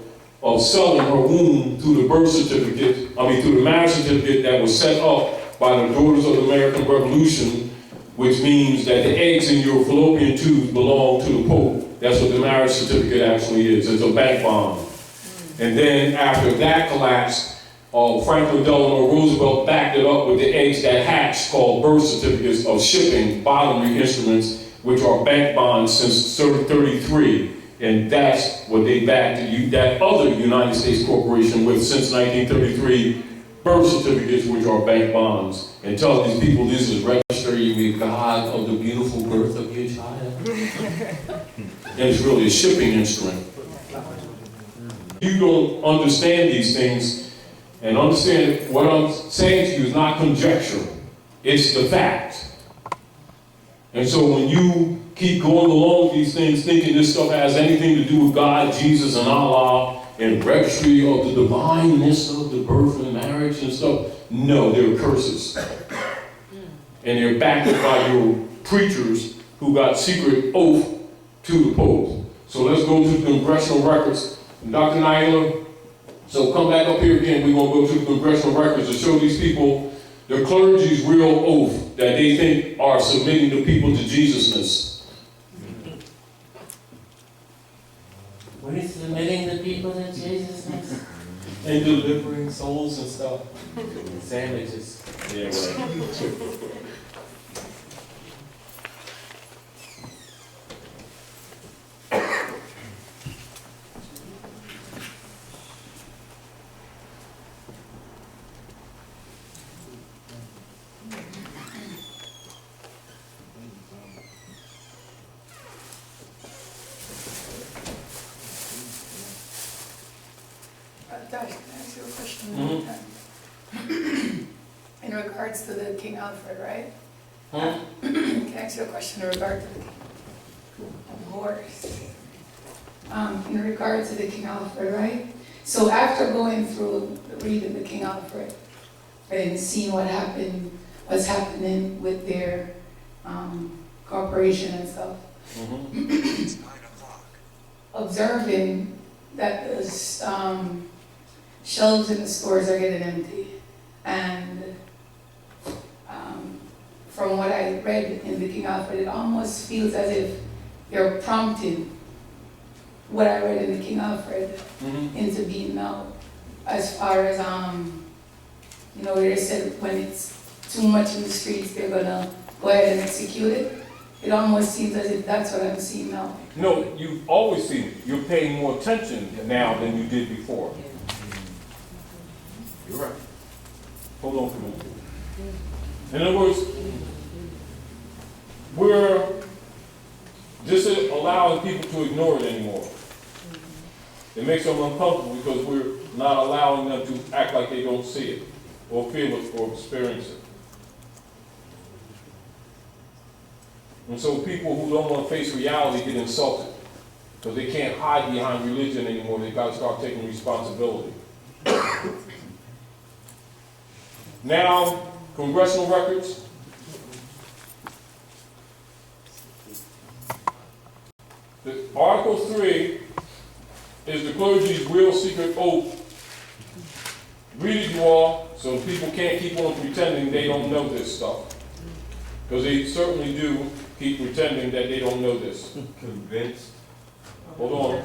S1: of selling her womb through the birth certificate, through the marriage certificate that was set up by the Daughters of the American Revolution, which means that the eggs in your fallopian tubes belong to the Pope. That's what the marriage certificate actually is. It's a bank bond. And then after that collapsed, Franklin Delano Roosevelt backed it up with the eggs that hatched, called birth certificates of shipping bottomry instruments, which are bank bonds since 1933. And that's what they backed that other United States corporation with since 1933, birth certificates, which are bank bonds. And tell these people this is registering with God of the beautiful birth of your child. And it's really a shipping instrument. You don't understand these things, and understand what I'm saying to you is not conjecture. It's the fact. And so when you keep going along with these things, thinking this stuff has anything to do with God, Jesus, and Allah, and registry of the divineness of the birth and marriage and stuff, no, they're curses. And they're backed up by your preachers who got secret oath to the Pope. So let's go to the congressional records. And Dr. Naila, so come back up here again. We're going to go to the congressional records to show these people the clergy's real oath that they think are submitting the people to Jesusness.
S6: We're submitting the people to Jesusness?
S1: And delivering souls and stuff.
S6: And sandwiches.
S1: Yeah, right.
S7: Daddy, can I ask you a question? In regards to the King Alfred, right? Can I ask you a question in regard to the King? Of course. In regard to the King Alfred, right? So after going through reading the King Alfred and seeing what's happening with their corporation and stuff, observing that the shelves in the stores are getting empty, and from what I read in the King Alfred, it almost feels as if you're prompting what I read in the King Alfred into being now, as far as they said when it's too much in the streets, they're gonna go ahead and execute it. It almost seems as if that's what I'm seeing now.
S1: No, you've always seen it. You're paying more attention now than you did before. You're right. Hold on for a minute. In other words, we're just allowing people to ignore it anymore. It makes them uncomfortable because we're not allowing them to act like they don't see it or feel it or experience it. And so people who don't want to face reality get insulted because they can't hide behind religion anymore. They've got to start taking responsibility. Now, congressional records. Article 3 is the clergy's real secret oath. Read it, you all, so people can't keep on pretending they don't know this stuff. Because they certainly do keep pretending that they don't know this.
S8: Convinced.
S1: Hold on.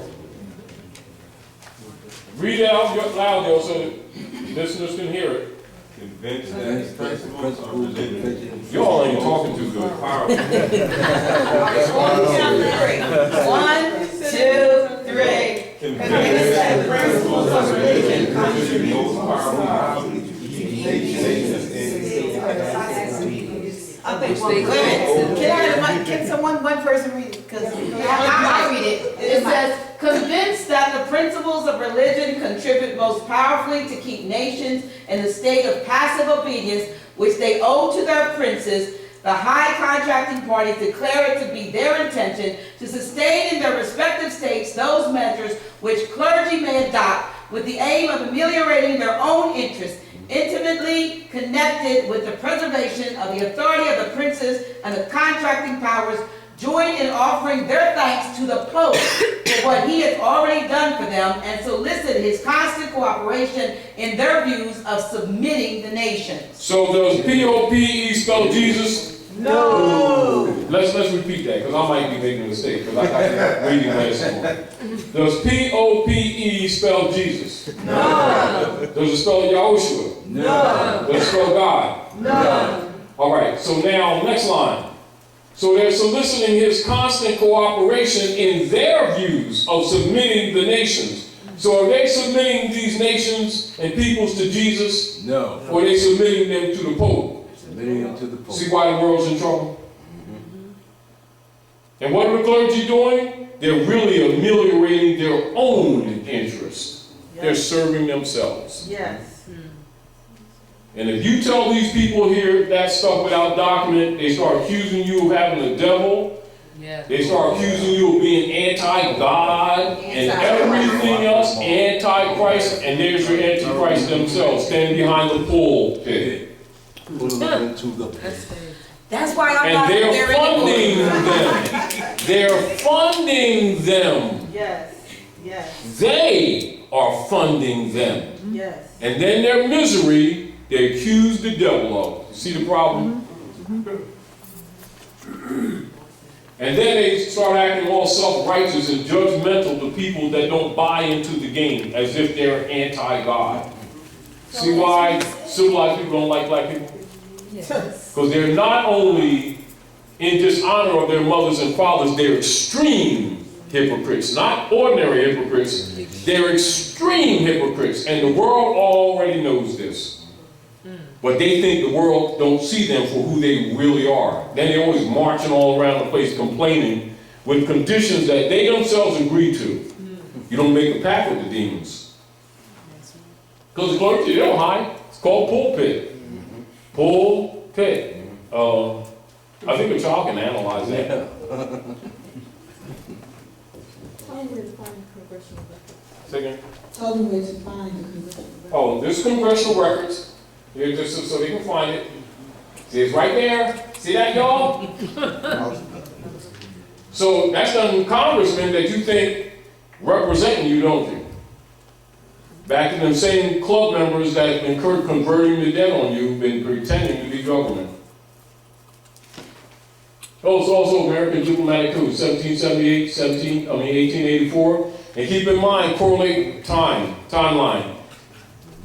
S1: Read it out loud, though, so that listeners can hear it.
S8: Convinced that the principles of religion.
S1: Y'all ain't talking too good. Powerful.
S2: 1, 2, 3.
S8: Convinced that the principles of religion constitute the most powerful to keep nations in.
S2: I think can someone, one person read it? Because I read it. It says, convinced that the principles of religion contribute most powerfully to keep nations in a state of passive obedience, which they owe to their princes, the high contracting parties declare it to be their intention to sustain in their respective states those measures which clergy may adopt with the aim of ameliorating their own interests, intimately connected with the preservation of the authority of the princes and the contracting powers join in offering their thanks to the Pope for what he has already done for them and solicit his constant cooperation in their views of submitting the nations.
S1: So does P-O-P-E spell Jesus?
S2: No.
S1: Let's repeat that, because I might be making a mistake, because I got reading last morning. Does P-O-P-E spell Jesus?
S2: No.
S1: Does it spell Yahushua?
S2: No.
S1: Does it spell God?
S2: No.
S1: All right, so now, next line. So they're soliciting his constant cooperation in their views of submitting the nations. So are they submitting these nations and peoples to Jesus?
S8: No.
S1: Or are they submitting them to the Pope?
S8: Submitting them to the Pope.
S1: See why the world's in trouble? And what are the clergy doing? They're really ameliorating their own interests. They're serving themselves.
S2: Yes.
S1: And if you tell these people here that stuff without document, they start accusing you of having a devil. They start accusing you of being anti-God and everything else, anti-Christ, and there's your antichrist themselves standing behind the pulpit.
S2: That's why I'm
S1: And
S2: not
S1: they're
S2: there
S1: funding
S2: anymore.
S1: them. They're funding them.
S2: Yes. Yes.
S1: They are funding them.
S2: Yes.
S1: And then their misery, they accuse the devil of. You see the problem? And then they start acting all self-righteous and judgmental to people that don't buy into the game, as if they're anti-God. See why civilized people don't like black people? Because they're not only in dishonor of their mothers and fathers, they're extreme hypocrites, not ordinary hypocrites. They're extreme hypocrites, and the world already knows this. But they think the world don't see them for who they really are. Then they're always marching all around the place complaining with conditions that they themselves agree to. You don't make a pact with the demons. Because the clergy, they don't hide. It's called pulpit. Pulpit. I think a child can analyze that.
S9: Tell me where to find the congressional records.
S1: Second.
S9: Tell me where to find the congressional records.
S1: Oh, there's congressional records. Here, just so they can find it. See, it's right there. See that, y'all? So that's them congressmen that you think representing you, don't you? Back to them same club members that have been converting the debt on you, been pretending to be government. Oh, it's also American Diplomatic Code, 1778, 1884. And keep in mind, correlate timeline.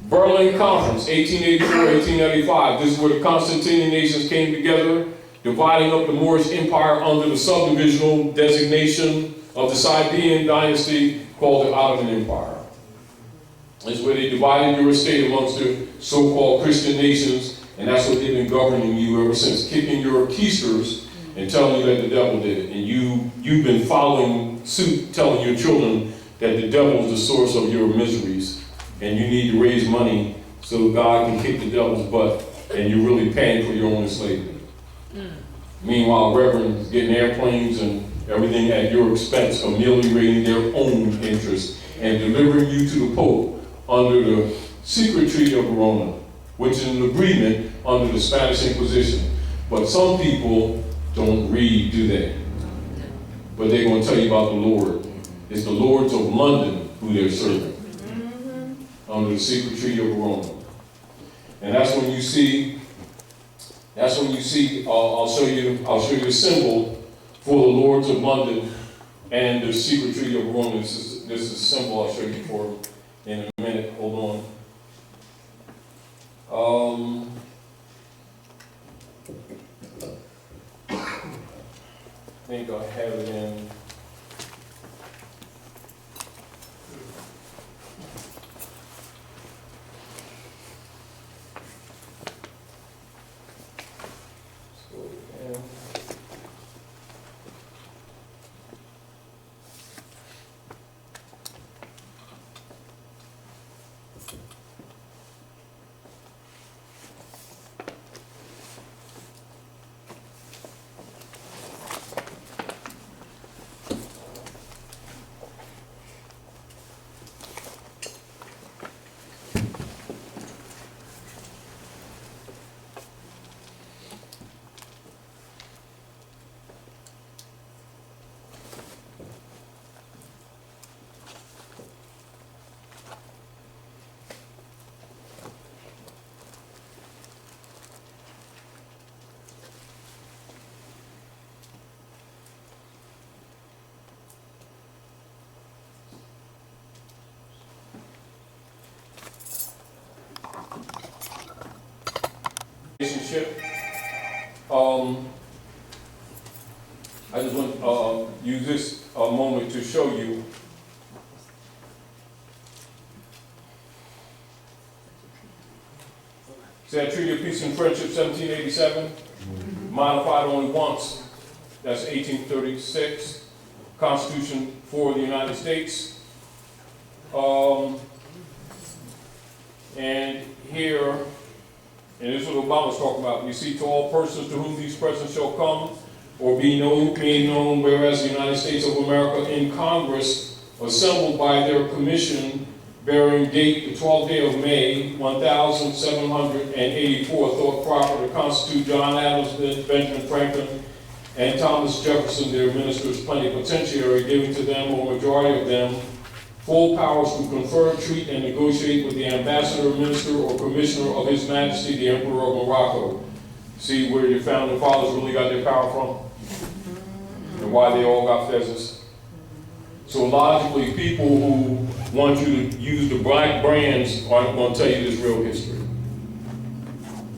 S1: Berlin Conference, 1884, 1895. This is where the Constantinian nations came together, dividing up the Moorish Empire under the subdivisional designation of the Saadian dynasty called the Ottoman Empire. This is where they divided your estate amongst the so-called Christian nations, and that's what they've been governing you ever since, kicking your keisters and telling you that the devil did it. And you've been following suit, telling your children that the devil is the source of your miseries. And you need to raise money so God can kick the devil's butt, and you're really paying for your own enslavement. Meanwhile, reverends getting airplanes and everything at your expense, ameliorating their own interests, and delivering you to the Pope under the secret treaty of Verona, which is an agreement under the Spanish Inquisition. But some people don't read, do they? But they're going to tell you about the Lord. It's the Lords of London who they're serving. Under the secret treaty of Verona. And that's when you see, I'll show you the symbol for the Lords of London and the secret treaty of Verona. This is a symbol I'll show you for in a minute. Hold on. I think I have it in. relationship. I just want to use this moment to show you. See that Treaty of Peace and Friendship, 1787, modified only once. That's 1836. Constitution for the United States. And here, and this is what Obama's talking about. You see, to all persons to whom these presents shall come, or be known, made known, whereas the United States of America in Congress, assembled by their commission, bearing date the 12th day of May, 1784, thought proper to constitute John Adams, Benjamin Franklin, and Thomas Jefferson, their ministers plenipotentiary, giving to them, or majority of them, full powers to confer, treat, and negotiate with the ambassador, minister, or commissioner of His Majesty, the Emperor of Morocco. See where your founding fathers really got their power from? And why they all got fezzes? So logically, people who want you to use the black brands aren't going to tell you this real history.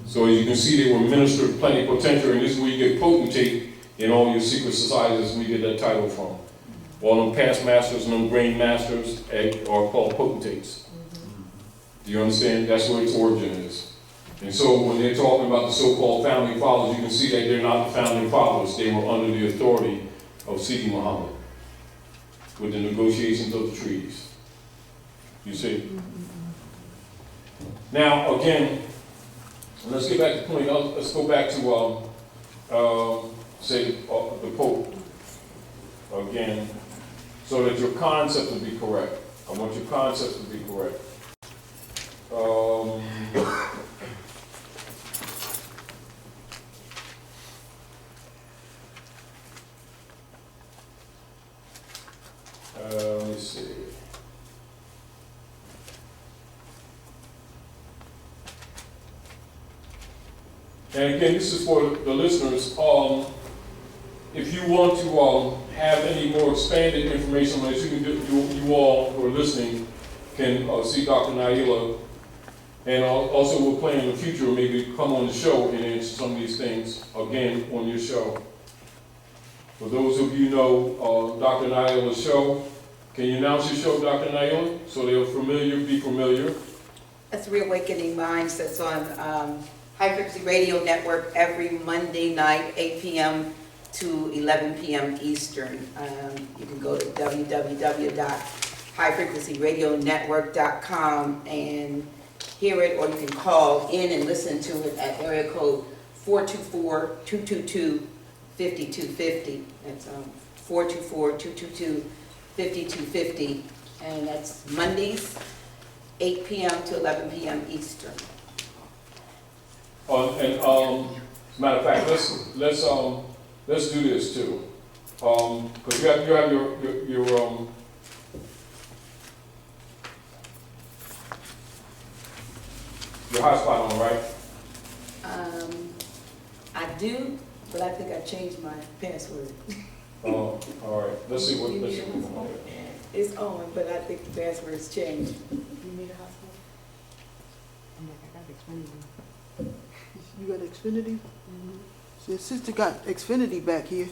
S1: So as you can see, they were minister plenipotentiary, and this is where you get potentate in all your secret societies, is where you get that title from. All them past masters and them grand masters are called potentates. Do you understand? That's where its origin is. And so when they're talking about the so-called founding fathers, you can see that they're not the founding fathers. They were under the authority of Sidi Muhammad with the negotiations of the treaties. You see? Now, again, let's get back to the point. Let's go back to, say, the Pope again, so that your concept will be correct. I want your concept to be correct. Let me see. And again, this is for the listeners. If you want to have any more expanded information on this, you all who are listening can see Dr. Naila. And also we'll plan in the future, maybe come on the show and answer some of these things again on your show. For those of you who know Dr. Naila's show, can you announce your show, Dr. Naila, so they'll be familiar?
S2: That's Reawakening Minds. That's on High Frequency Radio Network every Monday night, 8 p.m. to 11 p.m. Eastern. You can go to www.highfrequencyradionetwork.com and hear it, or you can call in and listen to it at area code 424-222-5250. That's 424-222-5250, and that's Mondays, 8 p.m. to 11 p.m. Eastern.
S1: As a matter of fact, let's do this too, because you have your hotspot on, right?
S2: I do, but I think I changed my password.
S1: All right. Let's see what.
S2: It's on, but I think the password's changed.
S9: You need a hospital? I'm like, I got Xfinity.
S4: You got Xfinity? So your sister got Xfinity back here.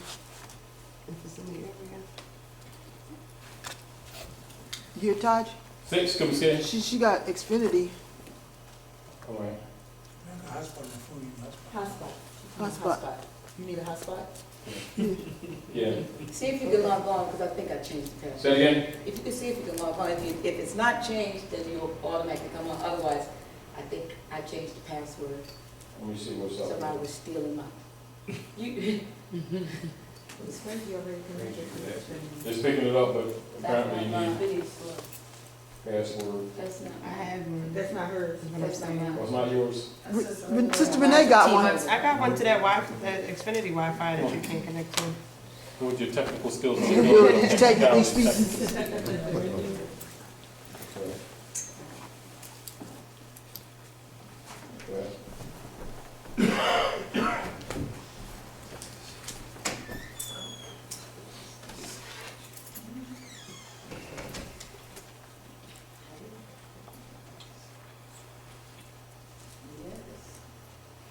S4: You hear Taj?
S1: Six, come see.
S4: She got Xfinity.
S1: All right.
S9: Hotspot.
S4: Hotspot.
S9: You need a hotspot?
S1: Yeah.
S2: See if you can log on, because I think I changed the password.
S1: Say it again.
S2: If you can see if you can log on, if it's not changed, then you'll automatically come on. Otherwise, I think I changed the password.
S1: Let me see what's up.
S2: Somebody was stealing my.
S9: It's Frankie already connected.
S1: It's picking it up, but apparently you
S2: That's
S1: need
S2: not mine.
S1: password.
S2: That's not.
S9: I have one. That's not hers. is what I'm
S2: That's not
S9: saying.
S2: mine.
S1: Was not yours?
S4: Sister Renee got one.
S10: I got one to that that Xfinity Wi-Fi that you can't connect to.
S1: With your technical skills.
S4: Technically speaking.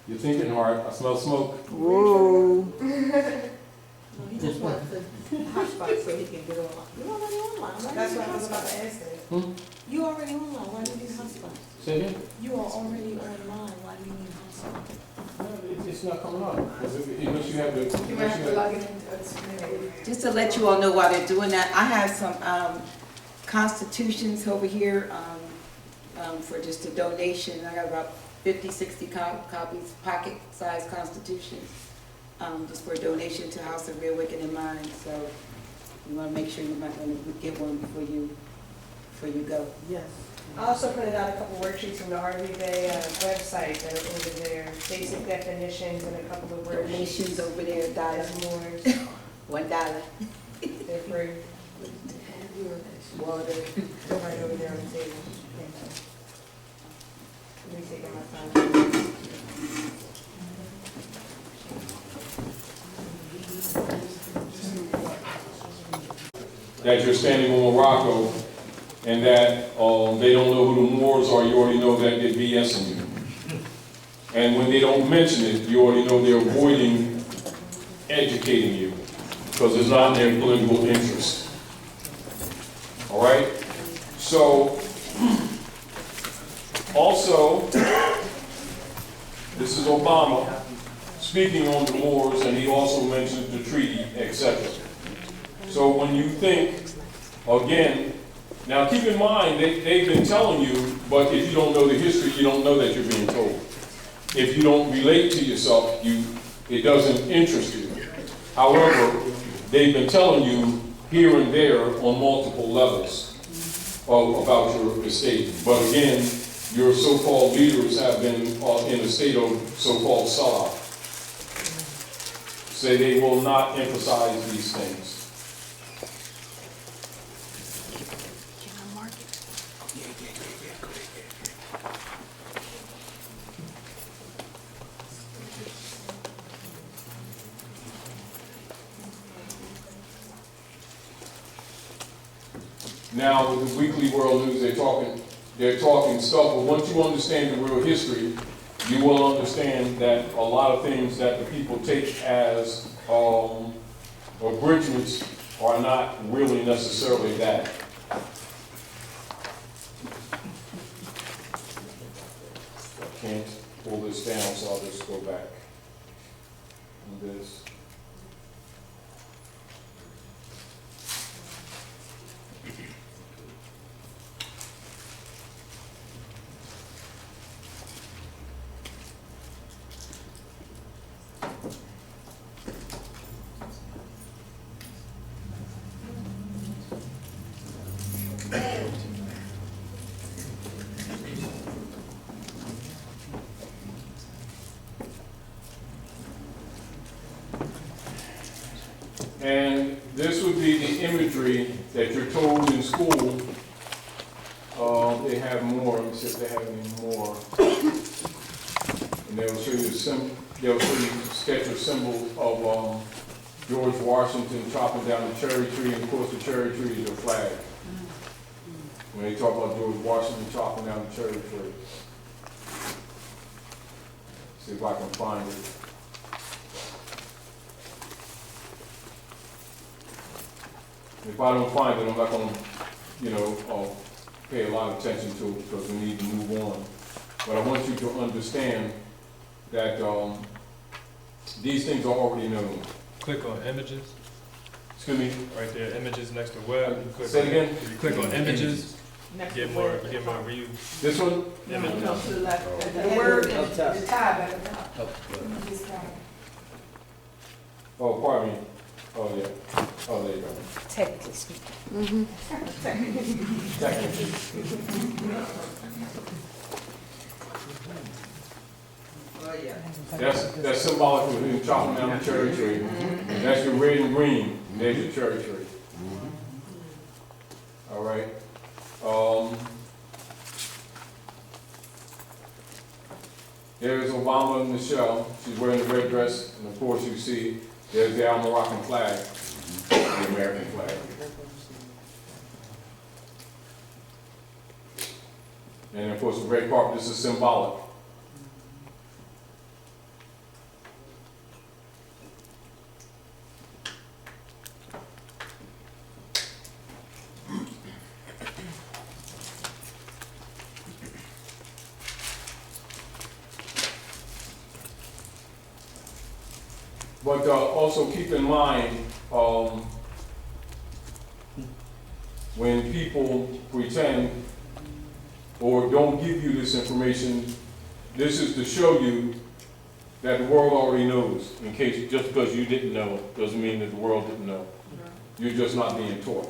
S1: You're thinking hard. I smell smoke.
S4: Whoa.
S9: No, he just wants the hotspot so he can get online. You already online, why
S10: That's
S9: do you
S10: what I
S9: need
S10: was about to
S9: hotspot?
S10: ask that.
S9: You already online, why do you need hotspot?
S1: Say again?
S9: You are already online, why do you need hotspot?
S1: No, it's not coming up. Unless you have the.
S7: You might have to log it into it.
S2: Just to let you all know why they're doing that, I have some constitutions over here for just a donation. I got about 50, 60 copies, pocket-sized constitutions, just for a donation to House of Real Wicked in Mind. So you want to make sure you're not going to get one before you go.
S9: Yes.
S10: I also printed out a couple worksheets from the RV Bay website that are over there, basic definitions and a couple of
S2: Donations
S10: worksheets.
S2: over there,
S10: That's
S2: $1.
S10: more,
S2: $1.
S10: they're free. Water, they're right over there on the table. Let me take my time.
S1: That you're standing on Morocco and that they don't know who the Moors are, you already know that they're BSing you. And when they don't mention it, you already know they're avoiding educating you because it's not in their political interest. All right? So, also, this is Obama speaking on the Moors, and he also mentions the treaty, etc. So when you think, again, now keep in mind, they've been telling you, but if you don't know the history, you don't know that you're being told. If you don't relate to yourself, it doesn't interest you. However, they've been telling you here and there on multiple levels about your estate. But again, your so-called leaders have been in a state of so-called sellout. Say they will not emphasize these things. Now, with the Weekly World News, they're talking stuff, but once you understand the real history, you will understand that a lot of things that the people take as abridgments are not really necessarily that. I can't pull this down, so I'll just go back on this. And this would be the imagery that you're told in school. They have more. Let me see if they have any more. And they'll show you a sketch of symbols of George Washington chopping down the cherry tree, and of course the cherry tree is a flag. When they talk about George Washington chopping down the cherry tree. See if I can find it. If I don't find it, I'm not going to, pay a lot of attention to it because we need to move on. But I want you to understand that these things are already known.
S11: Click on images,
S1: Excuse me.
S11: right there, images next to web. You click
S1: Say it
S11: on-
S1: again.
S11: If you click on images, you
S10: Next
S11: get
S10: to
S11: more,
S10: word.
S11: you get more views.
S1: This one?
S11: Images.
S10: No, to the left.
S7: The
S10: The
S7: word,
S10: word.
S7: the tab at the top. This tab.
S1: Oh, pardon me. Oh, yeah. Oh, there you go.
S10: Technically speaking.
S1: That's symbolic of him chopping down the cherry tree. That's your red and green. There's your cherry tree. All right. There's Obama and Michelle. She's wearing the red dress, and of course you see there's the Moroccan flag, the American flag. And of course the red carpet, this is symbolic. But also keep in mind, when people pretend or don't give you this information, this is to show you that the world already knows. In case, just because you didn't know, doesn't mean that the world didn't know. You're just not being taught.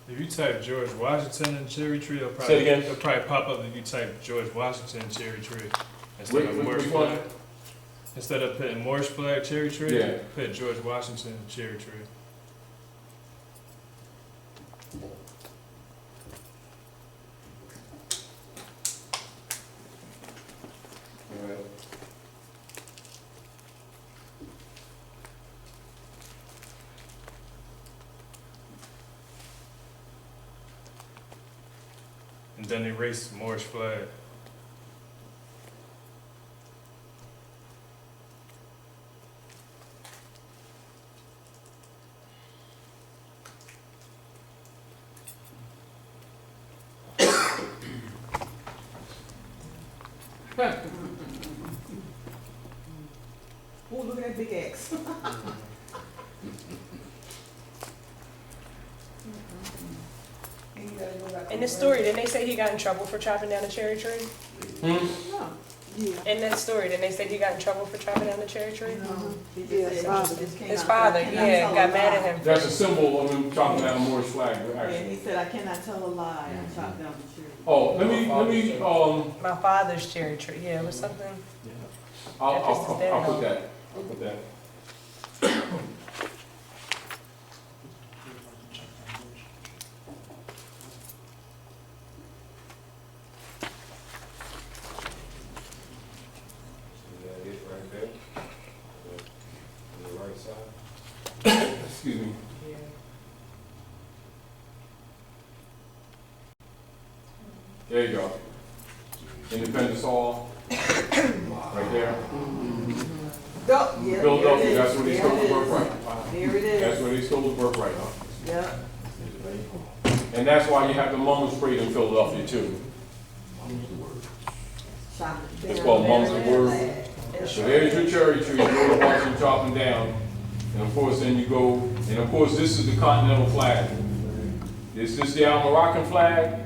S11: If you type George Washington and cherry tree, it'll
S1: Say
S11: probably,
S1: it again.
S11: it'll probably pop up if you type George Washington cherry tree instead of
S1: Which
S11: Moorish
S1: one?
S11: flag. Instead of putting Moorish flag cherry tree,
S1: Yeah.
S11: put George Washington cherry tree. And then erase Moorish flag.
S9: Oh, look at that big X.
S10: In this story, didn't they say he got in trouble for chopping down a cherry tree?
S4: Yeah.
S10: In that story, didn't they say he got in trouble for chopping down the cherry tree?
S4: Yes, father.
S10: His father, yeah, got mad at him.
S1: That's a symbol of him chopping down a Moorish flag, actually.
S9: And he said, I cannot tell a lie, I chopped down the tree.
S1: Oh, let me,
S10: My father's cherry tree, yeah, it was something.
S1: I'll put that. I'll put that. Excuse me. There you go. Independence Hall, right there. Philadelphia, that's where they stole the birthright.
S9: There it is.
S1: That's where they stole the birthright.
S9: Yeah.
S1: And that's why you have the Mum's Parade in Philadelphia too. It's called Mum's Word. So there's your cherry tree, you go to watch them chopping down. And of course, then you go, and of course, this is the continental flag. This is the Moroccan flag,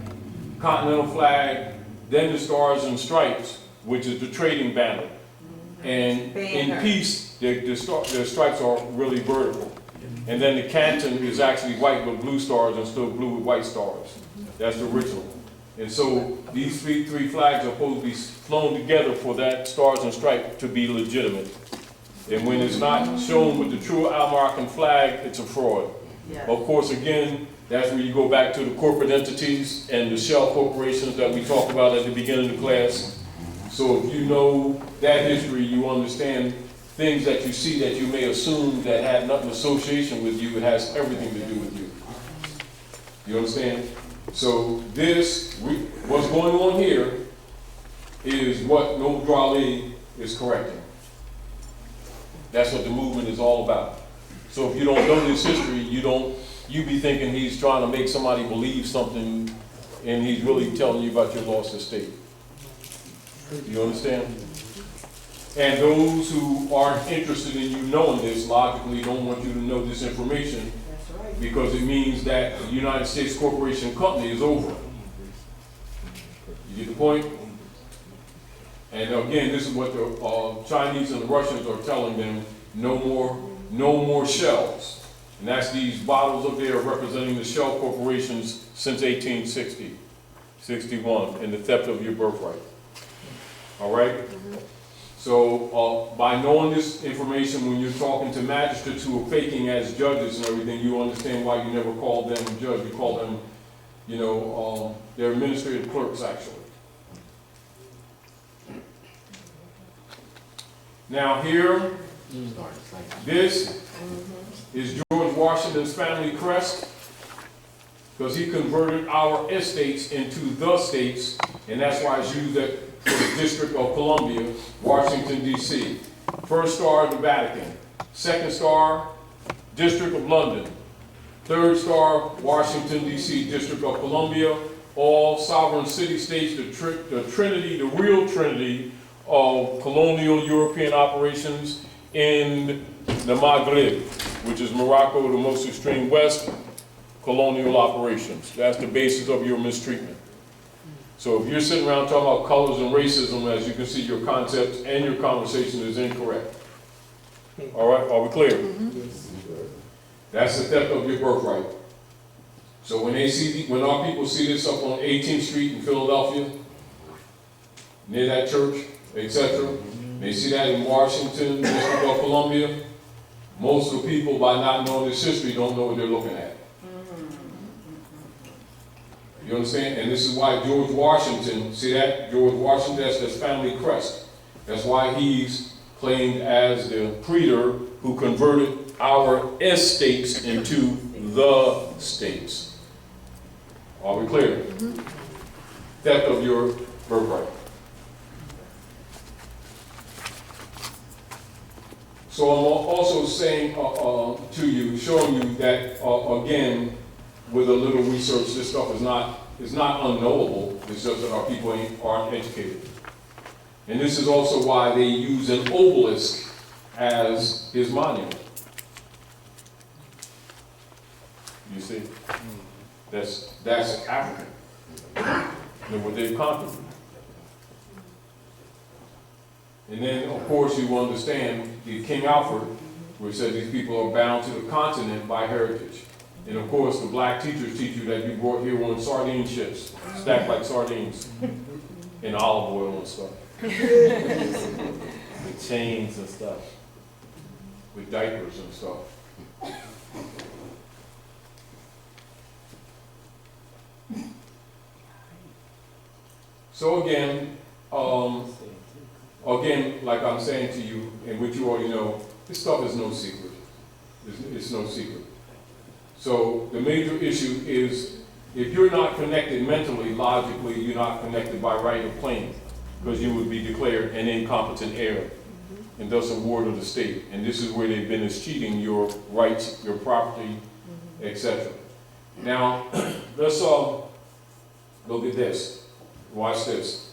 S1: continental flag, then the stars and stripes, which is the trading banner. And in peace, the stripes are really vertical. And then the canton is actually white with blue stars and still blue with white stars. That's the original. And so these three flags are supposed to be flown together for that stars and stripes to be legitimate. And when it's not shown with the true Moroccan flag, it's a fraud.
S9: Yeah.
S1: Of course, again, that's where you go back to the corporate entities and the shell corporations that we talked about at the beginning of the class. So if you know that history, you understand things that you see that you may assume that had nothing association with you, it has everything to do with you. You understand? So what's going on here is what Noble Drali is correcting. That's what the movement is all about. So if you don't know this history, you be thinking he's trying to make somebody believe something and he's really telling you about your lost estate. You understand? And those who aren't interested in you knowing this logically don't want you to know this information because it means that the United States Corporation Company is over. You get the point? And again, this is what the Chinese and the Russians are telling them, no more shells. And that's these bottles up there representing the shell corporations since 1860, 61, and the theft of your birthright. All right? So by knowing this information, when you're talking to magistrates who are faking as judges and everything, you understand why you never call them a judge. You call them, they're administrative clerks, actually. Now here, this is George Washington's family crest, because he converted our estates into the states, and that's why it's used for the District of Columbia, Washington, D.C. First star, the Vatican. Second star, District of London. Third star, Washington, D.C., District of Columbia. All sovereign city-states, the trinity, the real trinity of colonial European operations in the Maghreb, which is Morocco, the most extreme west, colonial operations. That's the basis of your mistreatment. So if you're sitting around talking about colors and racism, as you can see, your concept and your conversation is incorrect. All right, are we clear? That's the theft of your birthright. So when when our people see this up on 18th Street in Philadelphia, near that church, etc., they see that in Washington, District of Columbia, most of the people, by not knowing this history, don't know what they're looking at. You understand? And this is why George Washington, see that? George Washington, that's his family crest. That's why he's claimed as the praetor who converted our estates into the states. Are we clear? Theft of your birthright. So I'm also saying to you, showing you that, again, with a little research, this stuff is not unknowable. It's just that our people aren't educated. And this is also why they use an obelisk as his monument. You see? That's African. And what they've conquered. And then, of course, you understand the King Alfred, which said these people are bound to the continent by heritage. And of course, the black teachers teach you that you brought here on sardine ships, stacked like sardines, in olive oil and stuff. With chains and stuff. With diapers and stuff. So again, like I'm saying to you, and which you already know, this stuff is no secret. It's no secret. So the major issue is, if you're not connected mentally, logically, you're not connected by right of claim, because you would be declared an incompetent heir, and thus a ward of the state. And this is where they've been cheating your rights, your property, etc. Now, let's look at this. Watch this.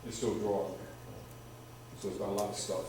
S1: It's still drawing, so it's got a lot of stuff.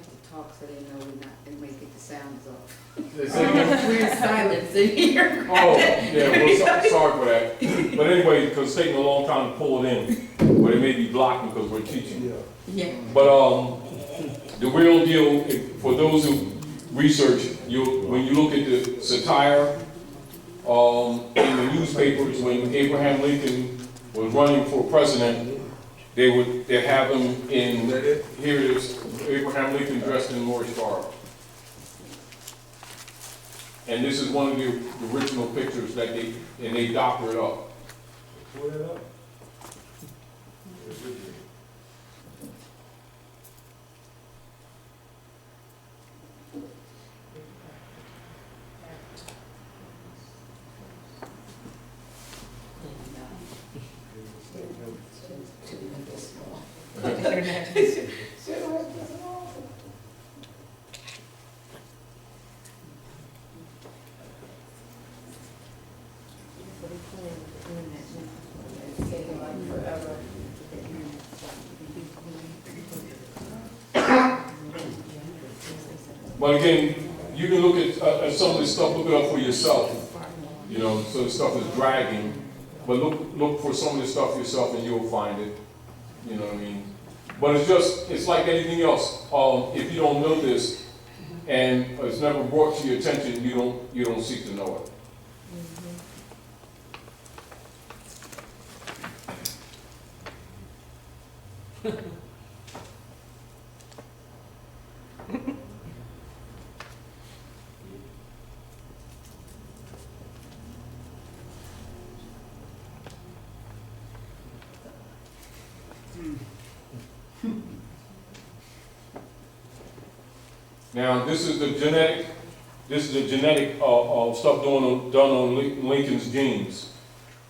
S2: to talk so they know we're not, and make it the sounds off.
S1: They say again?
S2: We're in silence in here.
S1: Oh, yeah, well, sorry for that. But anyway, because it's taking a long time to pull it in, but it may be blocking because we're teaching.
S2: Yeah.
S1: But the real deal, for those who research, when you look at the satire in the newspapers, when Abraham Lincoln was running for president, they have him in, here it is, Abraham Lincoln dressed in Moorish garb. And this is one of the original pictures that they doctor it up. But again, you can look at some of this stuff, look it up for yourself. You know, so the stuff is dragging. But look for some of this stuff yourself and you'll find it. You know what I mean? But it's like anything else. If you don't know this and it's never brought to your attention, you don't seek to know it. Now, this is the genetic stuff done on Lincoln's genes.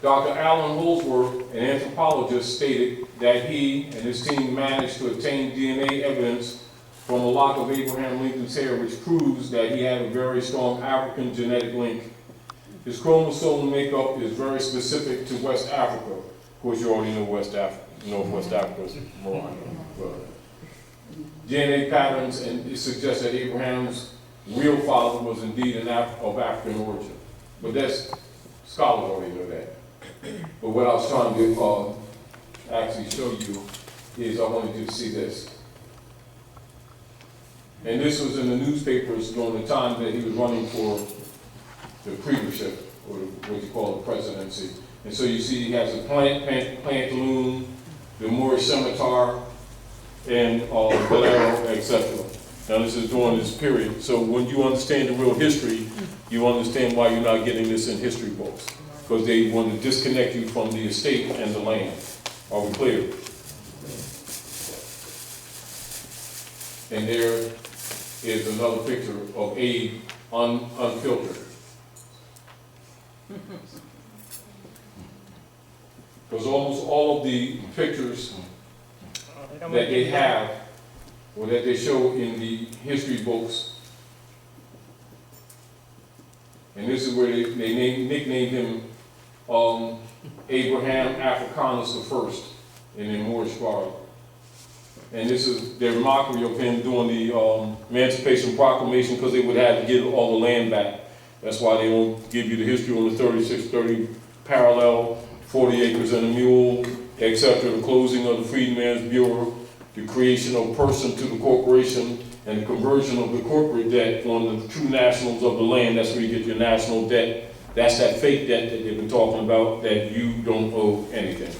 S1: Dr. Alan Holdsworth, an anthropologist, stated that he and his team managed to obtain DNA evidence from a lock of Abraham Lincoln's hair, which proves that he had a very strong African genetic link. His chromosome makeup is very specific to West Africa. Of course, you already know West Africa, Northwest Africa is Morocco. DNA patterns, and it suggests that Abraham's real father was indeed of African origin. But scholars already know that. But what I was trying to actually show you is I wanted you to see this. And this was in the newspapers during the time that he was running for the premiership, or what you call the presidency. And so you see he has a pantaloon, the Moorish scimitar, and bolero, etc. Now this is during this period. So when you understand the real history, you understand why you're not getting this in history books. Because they want to disconnect you from the estate and the land. Are we clear? And there is another picture of Abe unfiltered. Because almost all of the pictures that they have, or that they show in the history books, and this is where they nicknamed him Abraham Africanus I in the Moorish garb. And this is their mockery of him doing the Emancipation Proclamation, because they would have to give all the land back. That's why they don't give you the history on the 3630 parallel, 40 acres and a mule, etc., the closing of the Freedmen's Bureau, the creation of person to the corporation, and the conversion of the corporate debt on the true nationals of the land. That's where you get your national debt. That's that fake debt that they've been talking about, that you don't owe anything.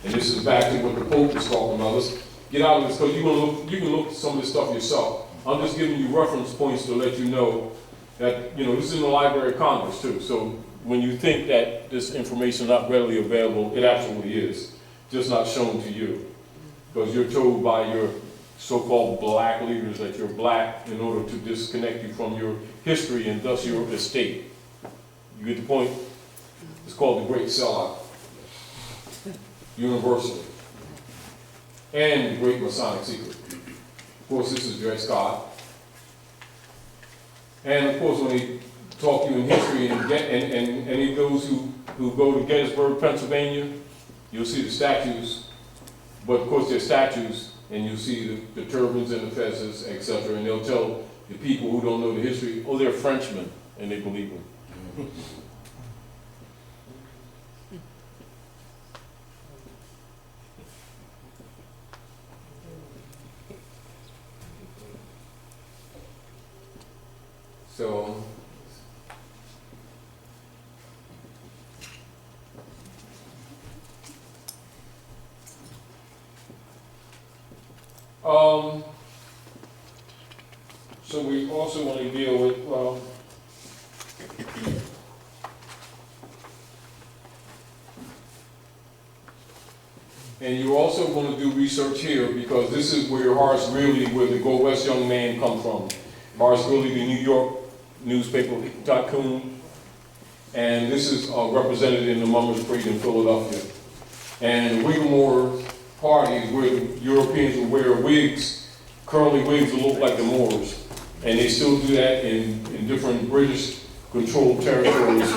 S1: And this is back to what the Pope was talking about. Let's get out of this, because you can look at some of this stuff yourself. I'm just giving you reference points to let you know that, this is in the Library of Congress too. So when you think that this information is not readily available, it absolutely is, just not shown to you. Because you're told by your so-called black leaders that you're black in order to disconnect you from your history and thus your estate. You get the point? It's called the Great Sellout. Universally. And the Great Masonic Secret. Of course, this is Dred Scott. And of course, when they talk to you in history, and any of those who go to Gettysburg, Pennsylvania, you'll see the statues. But of course, they're statues, and you see the turbans and the fezzes, etc. And they'll tell the people who don't know the history, oh, they're Frenchmen, and they believe them. So, so we also want to deal with, and you also want to do research here because this is where Horace Greeley, where the Go West young man come from. Horace Greeley, the New York newspaper tycoon, and this is represented in the Mummers Parade in Philadelphia. And the Whittemore parties where the Europeans would wear wigs, curly wigs that look like the Moors. And they still do that in different British-controlled territories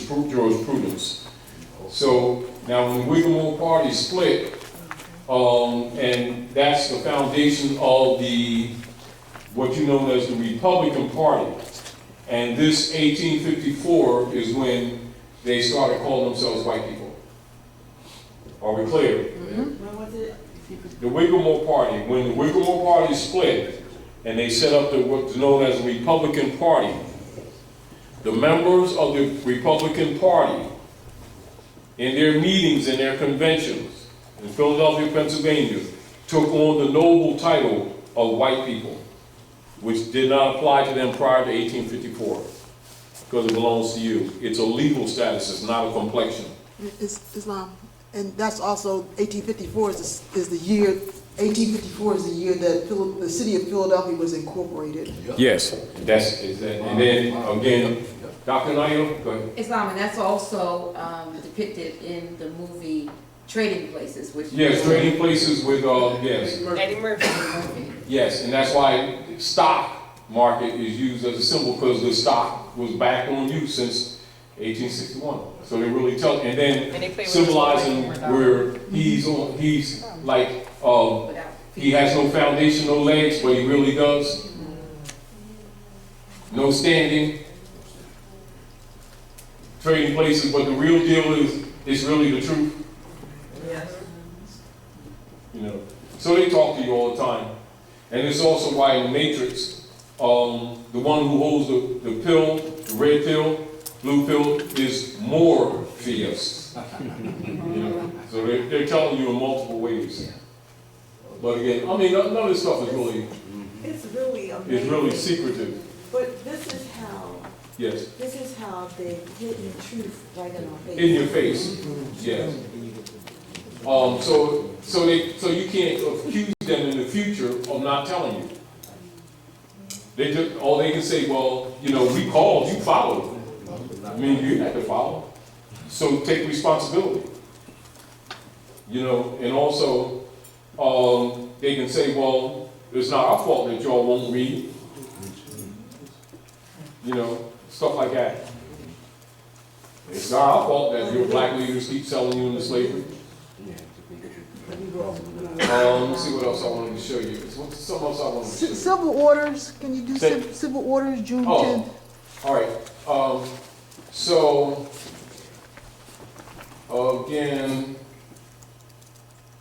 S1: for jurisprudence. So now when the Whittemore party split, and that's the foundation of what you know as the Republican Party. And this 1854 is when they started calling themselves white people. Are we clear?
S9: When was it?
S1: The Whittemore Party, when the Whittemore Party split, and they set up what's known as the Republican Party, the members of the Republican Party, in their meetings and their conventions in Philadelphia, Pennsylvania, took on the noble title of white people, which did not apply to them prior to 1854, because it belongs to you. It's a legal status, it's not a complexion.
S4: It's Islam. And that's also 1854 is the year. 1854 is the year that the city of Philadelphia was incorporated.
S1: Yes, and then again, Dr. Nayo, go ahead.
S2: Islam, and that's also depicted in the movie Trading Places, which
S1: Yes, Trading Places with yes.
S10: Eddie Murphy.
S1: Yes, and that's why stock market is used as a symbol, because the stock was back on use since 1861. So they really tell, and then symbolizing where he's like, he has no foundation, no legs, but he really does. No standing. Trading Places, but the real deal is, it's really the truth.
S9: Yes.
S1: You know, so they talk to you all the time. And it's also why in the Matrix, the one who holds the pill, the red pill, blue pill, is Morpheus. You know, so they're telling you in multiple ways. But again, I mean, none of this stuff is really,
S9: It's really amazing.
S1: it's really secretive.
S9: But this is how,
S1: Yes,
S9: this is how they hidden the truth right in our face.
S1: in your face. Yes. So you can't accuse them in the future of not telling you. They just, all they can say, well, you know, we called, you followed. I mean, you had to follow. So take responsibility. You know, and also, they can say, well, it's not our fault that y'all won't read. You know, stuff like that. It's not our fault that your black leaders keep selling you into slavery. Let me see what else I wanted to show you. What's something else I wanted to show you?
S4: Civil orders. Can you do civil orders June 10th?
S1: All right. So again,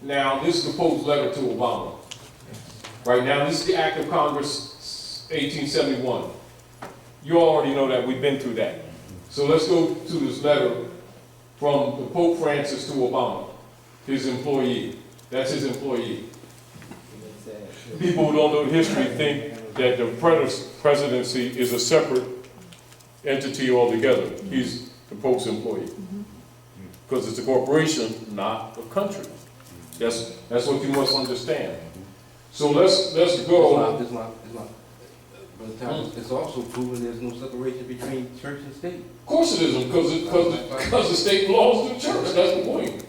S1: now this is the Pope's letter to Obama. Right now, this is the Act of Congress, 1871. You already know that. We've been through that. So let's go to this letter from the Pope Francis to Obama, his employee. That's his employee. People who don't know the history think that the presidency is a separate entity altogether. He's the Pope's employee. Because it's a corporation, not a country. That's what you must understand. So let's go.
S8: But it's also proven there's no separation between church and state.
S1: Of course it isn't, because the state belongs to the church. That's the point.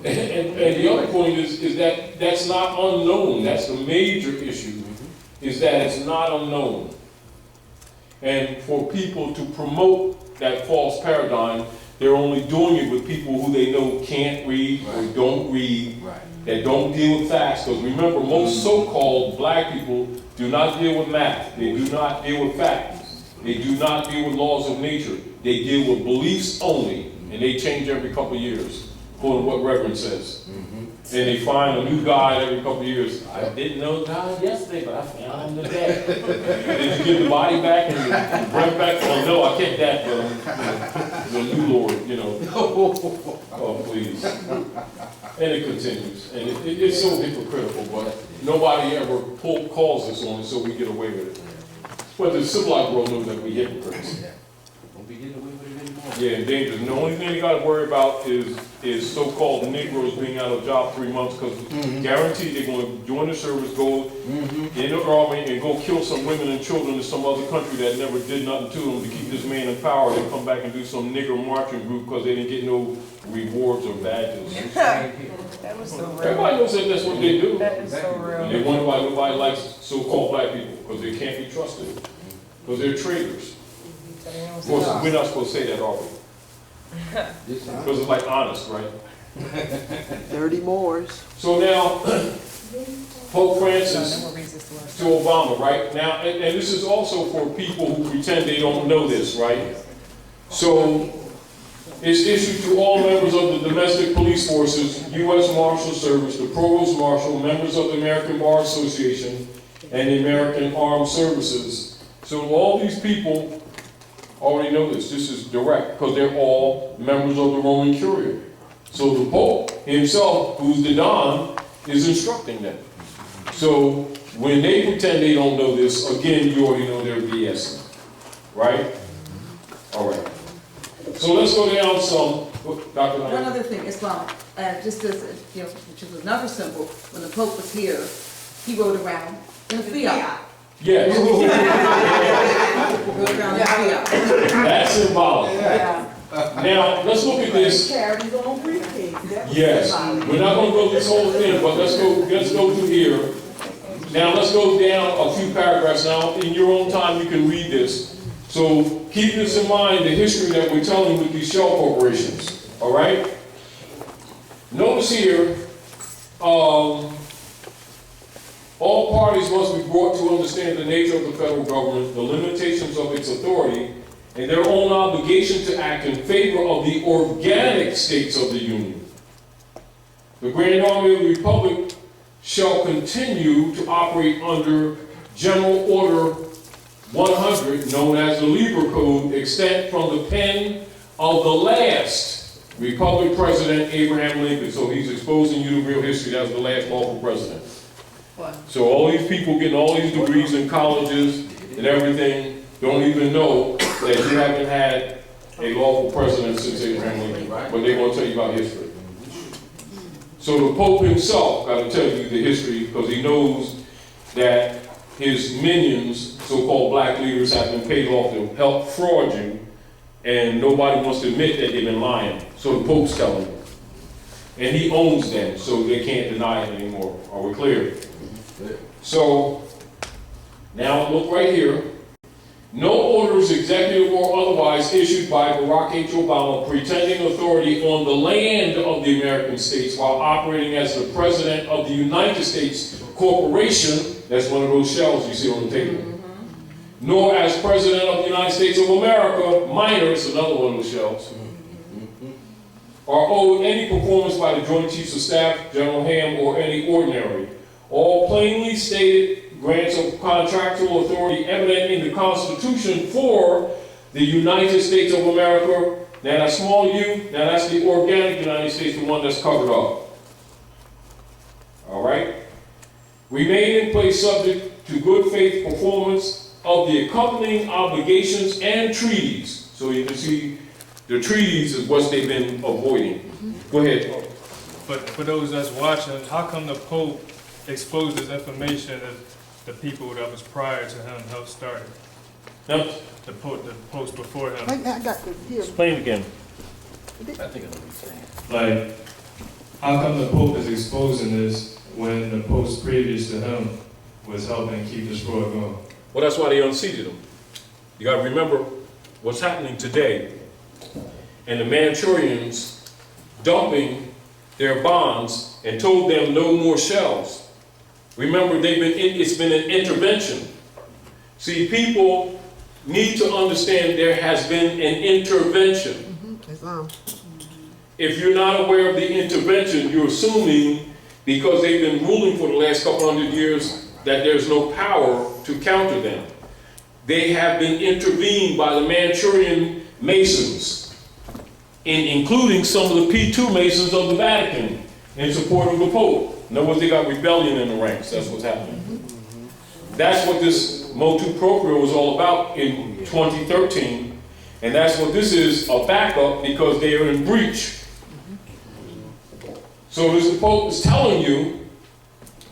S1: And the other point is that that's not unknown. That's the major issue, is that it's not unknown. And for people to promote that false paradigm, they're only doing it with people who they know can't read or don't read that don't deal with facts, because remember, most so-called black people do not deal with math, they do not deal with facts, they do not deal with laws of nature, they deal with beliefs only, and they change every couple of years, according to what Reverend says. And they find a new God every couple of years.
S6: I didn't know God yesterday, but I found him today.
S1: Did you give the body back and the breath back? Oh no, I kept that, the new Lord, you know. Oh, please. And it continues. And it's so hypocritical, but nobody ever calls us on it, so we get away with it. But the civilized world knows that we hypocrites.
S6: Won't be getting away with it anymore.
S1: Yeah, and dangerous. And the only thing you got to worry about is so-called Negroes being out of job 3 months, because guaranteed they're going to join the service, go in the army, and go kill some women and children in some other country that never did nothing to them to keep this man in power. They come back and do some nigger marching group because they didn't get no rewards or badges.
S10: That was so real.
S1: Everybody knows that that's what they do.
S10: That is so real.
S1: And they wonder why nobody likes so-called black people, because they can't be trusted, because they're traitors. Of course, we're not supposed to say that, are we? Because it's like honest, right?
S4: 30 Moors.
S1: So now, Pope Francis to Obama, right? Now, and this is also for people who pretend they don't know this, right? So, it's issued to all members of the domestic police forces, U.S. Marshal Service, the Provost Marshal, members of the American Bar Association, and the American Armed Services. So all these people already know this. This is direct, because they're all members of the Roman Curia. So the Pope himself, who's the Don, is instructing them. So when they pretend they don't know this, again, you already know they're BSing. Right? All right. So let's go down some, Dr.
S2: One other thing, Islam, just as, which is another symbol, when the Pope was here, he rode around in a Fiat.
S1: Yes.
S2: Rode around in a Fiat.
S1: That's symbolic.
S2: Yeah.
S1: Now, let's look at this.
S9: Carried his own briefcase.
S1: Yes, we're not going to go this whole thing, but let's go through here. Now, let's go down a few paragraphs. Now, in your own time, you can read this. So, keep this in mind, the history that we're telling with these shell corporations. All right? Notice here, all parties must be brought to understand the nature of the federal government, the limitations of its authority, and their own obligation to act in favor of the organic states of the Union. The Grand Army of the Republic shall continue to operate under General Order 100, known as the Lieber Code, extant from the pen of the last Republic President, Abraham Lincoln. So he's exposing you to real history. That was the last lawful president. So all these people getting all these degrees in colleges and everything don't even know that you haven't had a lawful president since Abraham Lincoln, but they're going to tell you about history. So the Pope himself got to tell you the history, because he knows that his minions, so-called black leaders, have been paid off to help fraud you, and nobody wants to admit that they've been lying. So the Pope's telling you. And he owns them, so they can't deny it anymore. Are we clear? So, now look right here. No orders, executive or otherwise, issued by Barack H. Obama pretending authority on the land of the American states while operating as the President of the United States Corporation, that's one of those shells you see on the table, nor as President of the United States of America, minor, it's another one of those shells, are owed any performance by the Joint Chiefs of Staff, General Ham, or any ordinary. All plainly stated grants of contractual authority evident in the Constitution for the United States of America. Now that small u, now that's the organic United States, the one that's covered up. All right? Remain in place subject to good faith performance of the accompanying obligations and treaties. So you can see the treaties is what they've been avoiding. Go ahead.
S11: But for those that's watching, how come the Pope exposed this information that the people that was prior to him helped start it?
S1: Now,
S11: The post before him.
S4: I got to hear.
S1: explain again.
S6: I think I know what you're saying.
S11: Like, how come the Pope is exposing this when the post previous to him was helping keep this fraud going?
S1: Well, that's why they unseated him. You got to remember what's happening today, and the Manchurians dumping their bonds and told them no more shells. Remember, it's been an intervention. See, people need to understand there has been an intervention.
S4: Islam.
S1: If you're not aware of the intervention, you're assuming because they've been ruling for the last couple hundred years that there's no power to counter them. They have been intervened by the Manchurian Masons, including some of the P2 Masons of the Vatican in support of the Pope. In other words, they got rebellion in the ranks. That's what's happening. That's what this motu proprio was all about in 2013. And that's what this is, a backup, because they are in breach. So the Pope is telling you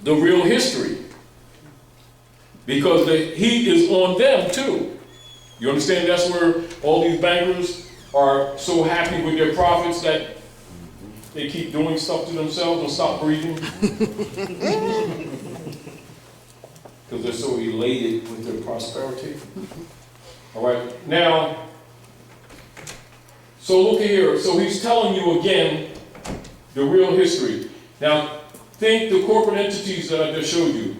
S1: the real history. Because the heat is on them too. You understand that's where all these bankers are so happy with their profits that they keep doing stuff to themselves and stop breathing? Because they're so elated with their prosperity. All right, now, so look here. So he's telling you again the real history. Now, think the corporate entities that I just showed you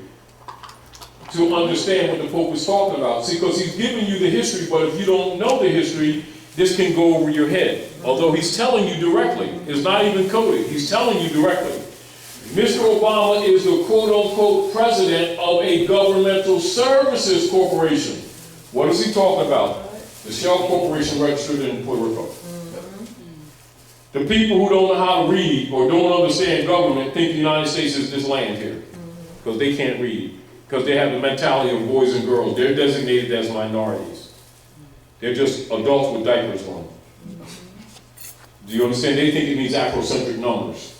S1: to understand what the Pope is talking about. See, because he's giving you the history, but if you don't know the history, this can go over your head. Although he's telling you directly. It's not even coded. He's telling you directly. Mr. Obama is the quote-unquote president of a governmental services corporation. What is he talking about? The Shell Corporation registered in Puerto Rico. The people who don't know how to read or don't understand government think the United States is this land here. Because they can't read. Because they have the mentality of boys and girls. They're designated as minorities. They're just adults with diapers on. Do you understand? They think it means Afrocentric numbers.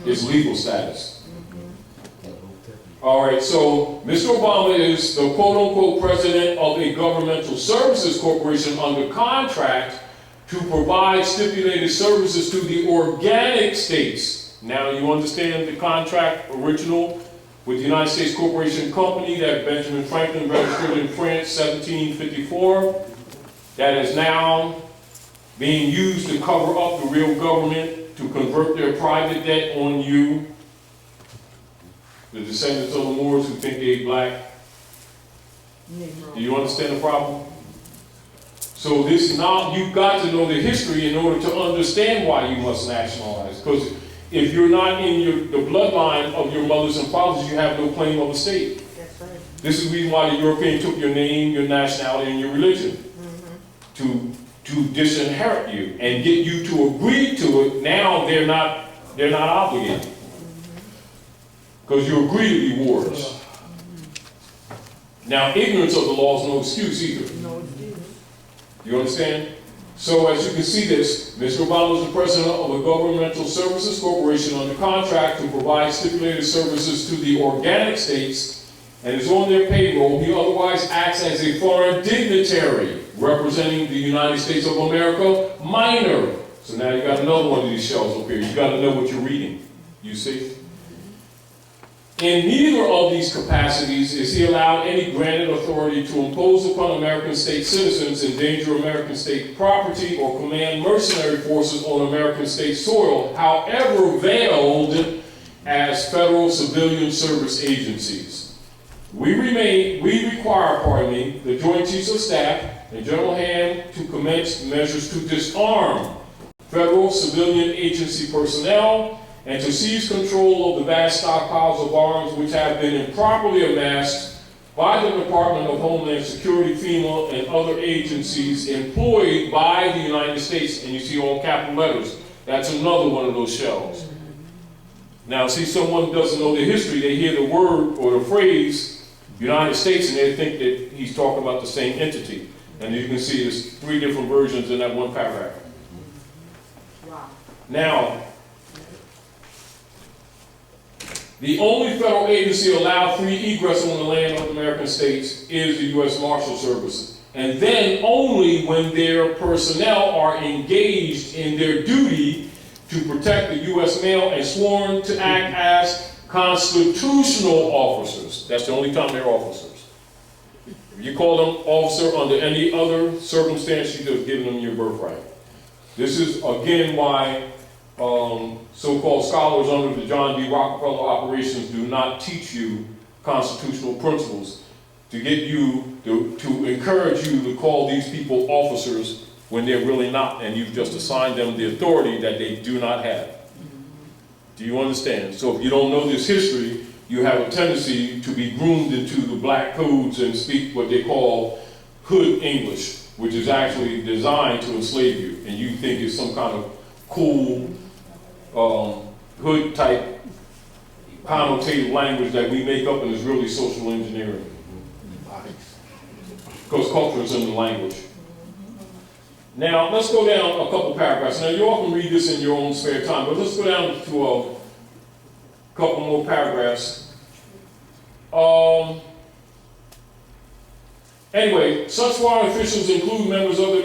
S1: It's legal status. All right, so Mr. Obama is the quote-unquote president of a governmental services corporation under contract to provide stipulated services to the organic states. Now you understand the contract original with the United States Corporation Company that Benjamin Franklin registered in France 1754 that is now being used to cover up the real government, to convert their private debt on you, the descendants of the Moors who think they're black. Do you understand the problem? So this now, you've got to know the history in order to understand why you must nationalize. Because if you're not in the bloodline of your mothers and fathers, you have no claim of a state.
S10: That's right.
S1: This is the reason why the European took your name, your nationality, and your religion to disinherit you and get you to agree to it. Now they're not obligated because you agree to be wars. Now ignorance of the law is no excuse either. You understand? So as you can see this, Mr. Obama is the president of a governmental services corporation under contract to provide stipulated services to the organic states and is on their payroll. He otherwise acts as a foreign dignitary representing the United States of America minor. So now you got another one of these shells up here. You got to know what you're reading. You see? In neither of these capacities is he allowed any granted authority to impose upon American state citizens, endanger American state property, or command mercenary forces on American state soil, however veiled as federal civilian service agencies. We require, the Joint Chiefs of Staff and General Hand to commence measures to disarm federal civilian agency personnel and to seize control of the vast stockpiles of arms which have been improperly amassed by the Department of Homeland Security, FEMA, and other agencies employed by the United States. And you see all capital letters. That's another one of those shells. Now, see, someone doesn't know the history. They hear the word or the phrase United States and they think that he's talking about the same entity. And you can see there's 3 different versions in that one paragraph.
S9: Wow.
S1: Now, the only federal agency allowed free egress on the land of American states is the U.S. Marshal Service. And then only when their personnel are engaged in their duty to protect the U.S. mail and sworn to act as constitutional officers. That's the only time they're officers. If you call them officer under any other circumstance, you're just giving them your birthright. This is, again, why so-called scholars under the John D. Rockefeller operations do not teach you constitutional principles to get you, to encourage you to call these people officers when they're really not, and you've just assigned them the authority that they do not have. Do you understand? So if you don't know this history, you have a tendency to be groomed into the black codes and speak what they call hood English, which is actually designed to enslave you, and you think it's some kind of cool hood type connotative language that we make up and is really social engineering. Because culture is in the language. Now, let's go down a couple paragraphs. Now, you all can read this in your own spare time, but let's go down to a couple more paragraphs. Anyway, such foreign officials include members of the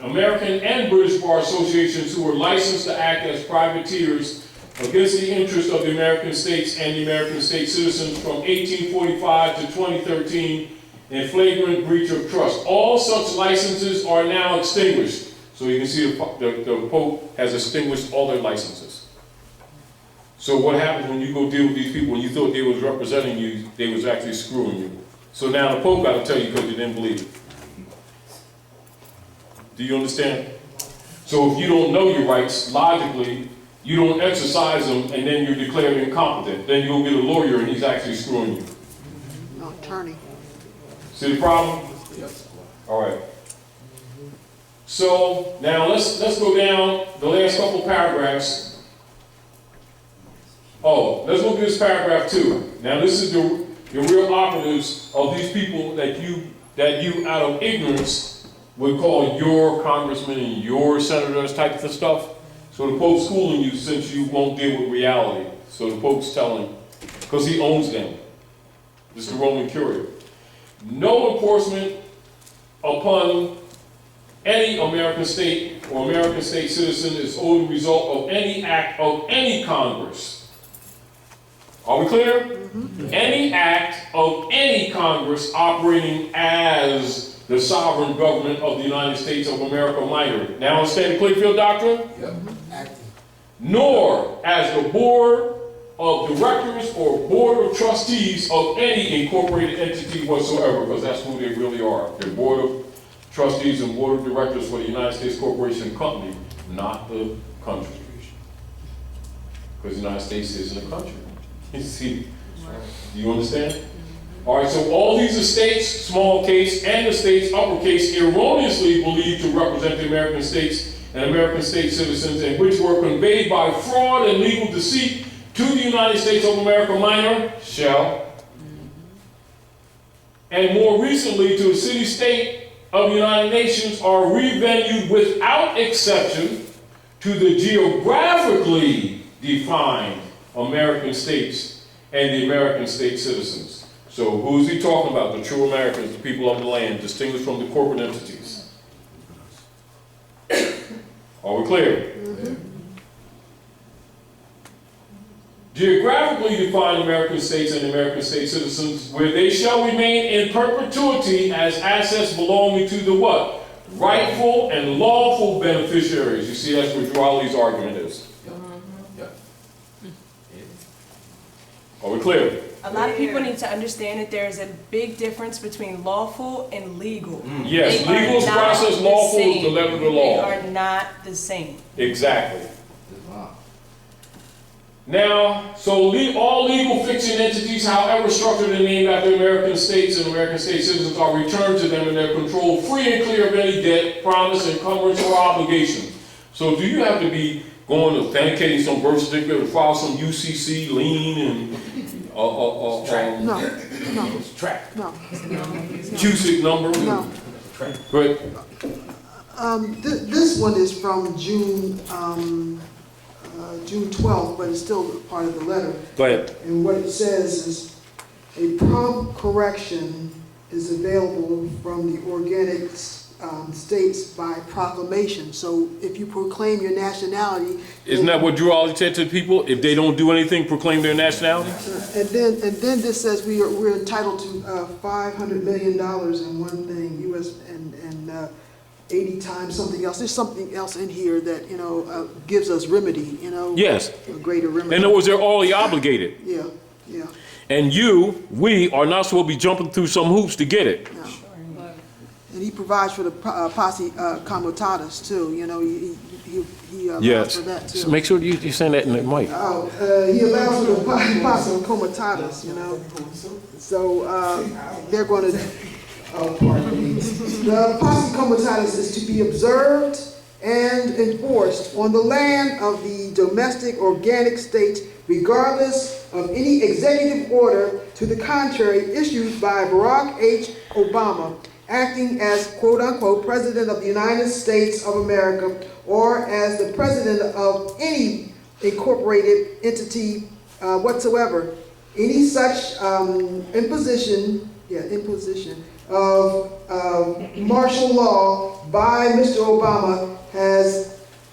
S1: American and British Bar Associations who were licensed to act as privateers against the interests of the American states and the American state citizens from 1845 to 2013 in flagrant breach of trust. All such licenses are now extinguished. So you can see the Pope has extinguished all their licenses. So what happens when you go deal with these people and you thought they was representing you, they was actually screwing you. So now the Pope got to tell you because you didn't believe it. Do you understand? So if you don't know your rights, logically, you don't exercise them and then you're declared incompetent. Then you'll get a lawyer and he's actually screwing you.
S4: No, attorney.
S1: See the problem?
S3: Yes.
S1: All right. So now let's go down the last couple paragraphs. Oh, let's look at this paragraph 2. Now this is the real operatives of these people that you out of ignorance would call your congressmen and your senators type of stuff. So the Pope's schooling you since you won't deal with reality. So the Pope's telling, because he owns them. This is the Roman Curia. No enforcement upon any American state or American state citizen is owed the result of any act of any Congress. Are we clear? Mm-hmm. Any act of any Congress operating as the sovereign government of the United States of America Minor. Now understand the Clearfield doctrine?
S3: Yep. Acting.
S1: Nor as the board of directors or board of trustees of any incorporated entity whatsoever, because that's who they really are. They're board of trustees and board of directors for the United States Corporation Company, not the country. Because the United States isn't a country. You see? Do you understand? All right, so all these estates, small case, and the states, uppercase, erroneously believed to represent the American states and American state citizens, and which were conveyed by fraud and legal deceit to the United States of America Minor, shall, and more recently to the city-state of the United Nations, are revenued without exception to the geographically defined American states and the American state citizens. So who is he talking about? The true Americans, the people of the land, distinguished from the corporate entities. Are we clear? Mm-hmm. Geographically defined American states and American state citizens, where they shall remain in perpetuity as assets belonging to the what? Rightful and lawful beneficiaries. You see, that's what Joali's argument is. Are we clear?
S10: A lot of people need to understand that there is a big difference between lawful and legal.
S1: Yes, legal is process, lawful is the letter of the law.
S10: They are not the same.
S1: Exactly. Now, so all legal fiction entities, however structured and named after American states and American state citizens, are returned to them in their control, free and clear of any debt, promise, encumbrance, or obligation. So do you have to be going authenticating some birth certificate or file some UCC, lien, and
S4: No.
S1: QSIC number?
S4: No.
S1: But
S4: This one is from June 12th, but it's still part of the letter.
S1: Go ahead.
S4: And what it says is, a prompt correction is available from the organic states by proclamation. So if you proclaim your nationality...
S1: Isn't that what Drew always said to people? If they don't do anything, proclaim their nationality?
S4: And then this says we're entitled to $500 million in one thing, U.S. and 80 times something else. There's something else in here that, you know, gives us remedy, you know?
S1: Yes.
S4: A greater remedy.
S1: In other words, they're already obligated.
S4: Yeah, yeah.
S1: And we are not supposed to be jumping through some hoops to get it.
S4: No. And he provides for the posse comitatus too, you know, he allows for that too.
S1: So make sure you're saying that in the mic.
S4: He allows for the posse comitatus, you know. So they're going to, pardon me. The posse comitatus is to be observed and enforced on the land of the domestic organic state, regardless of any executive order to the contrary issued by Barack H. Obama, acting as quote-unquote President of the United States of America, or as the President of any incorporated entity whatsoever. Any such imposition of martial law by Mr. Obama has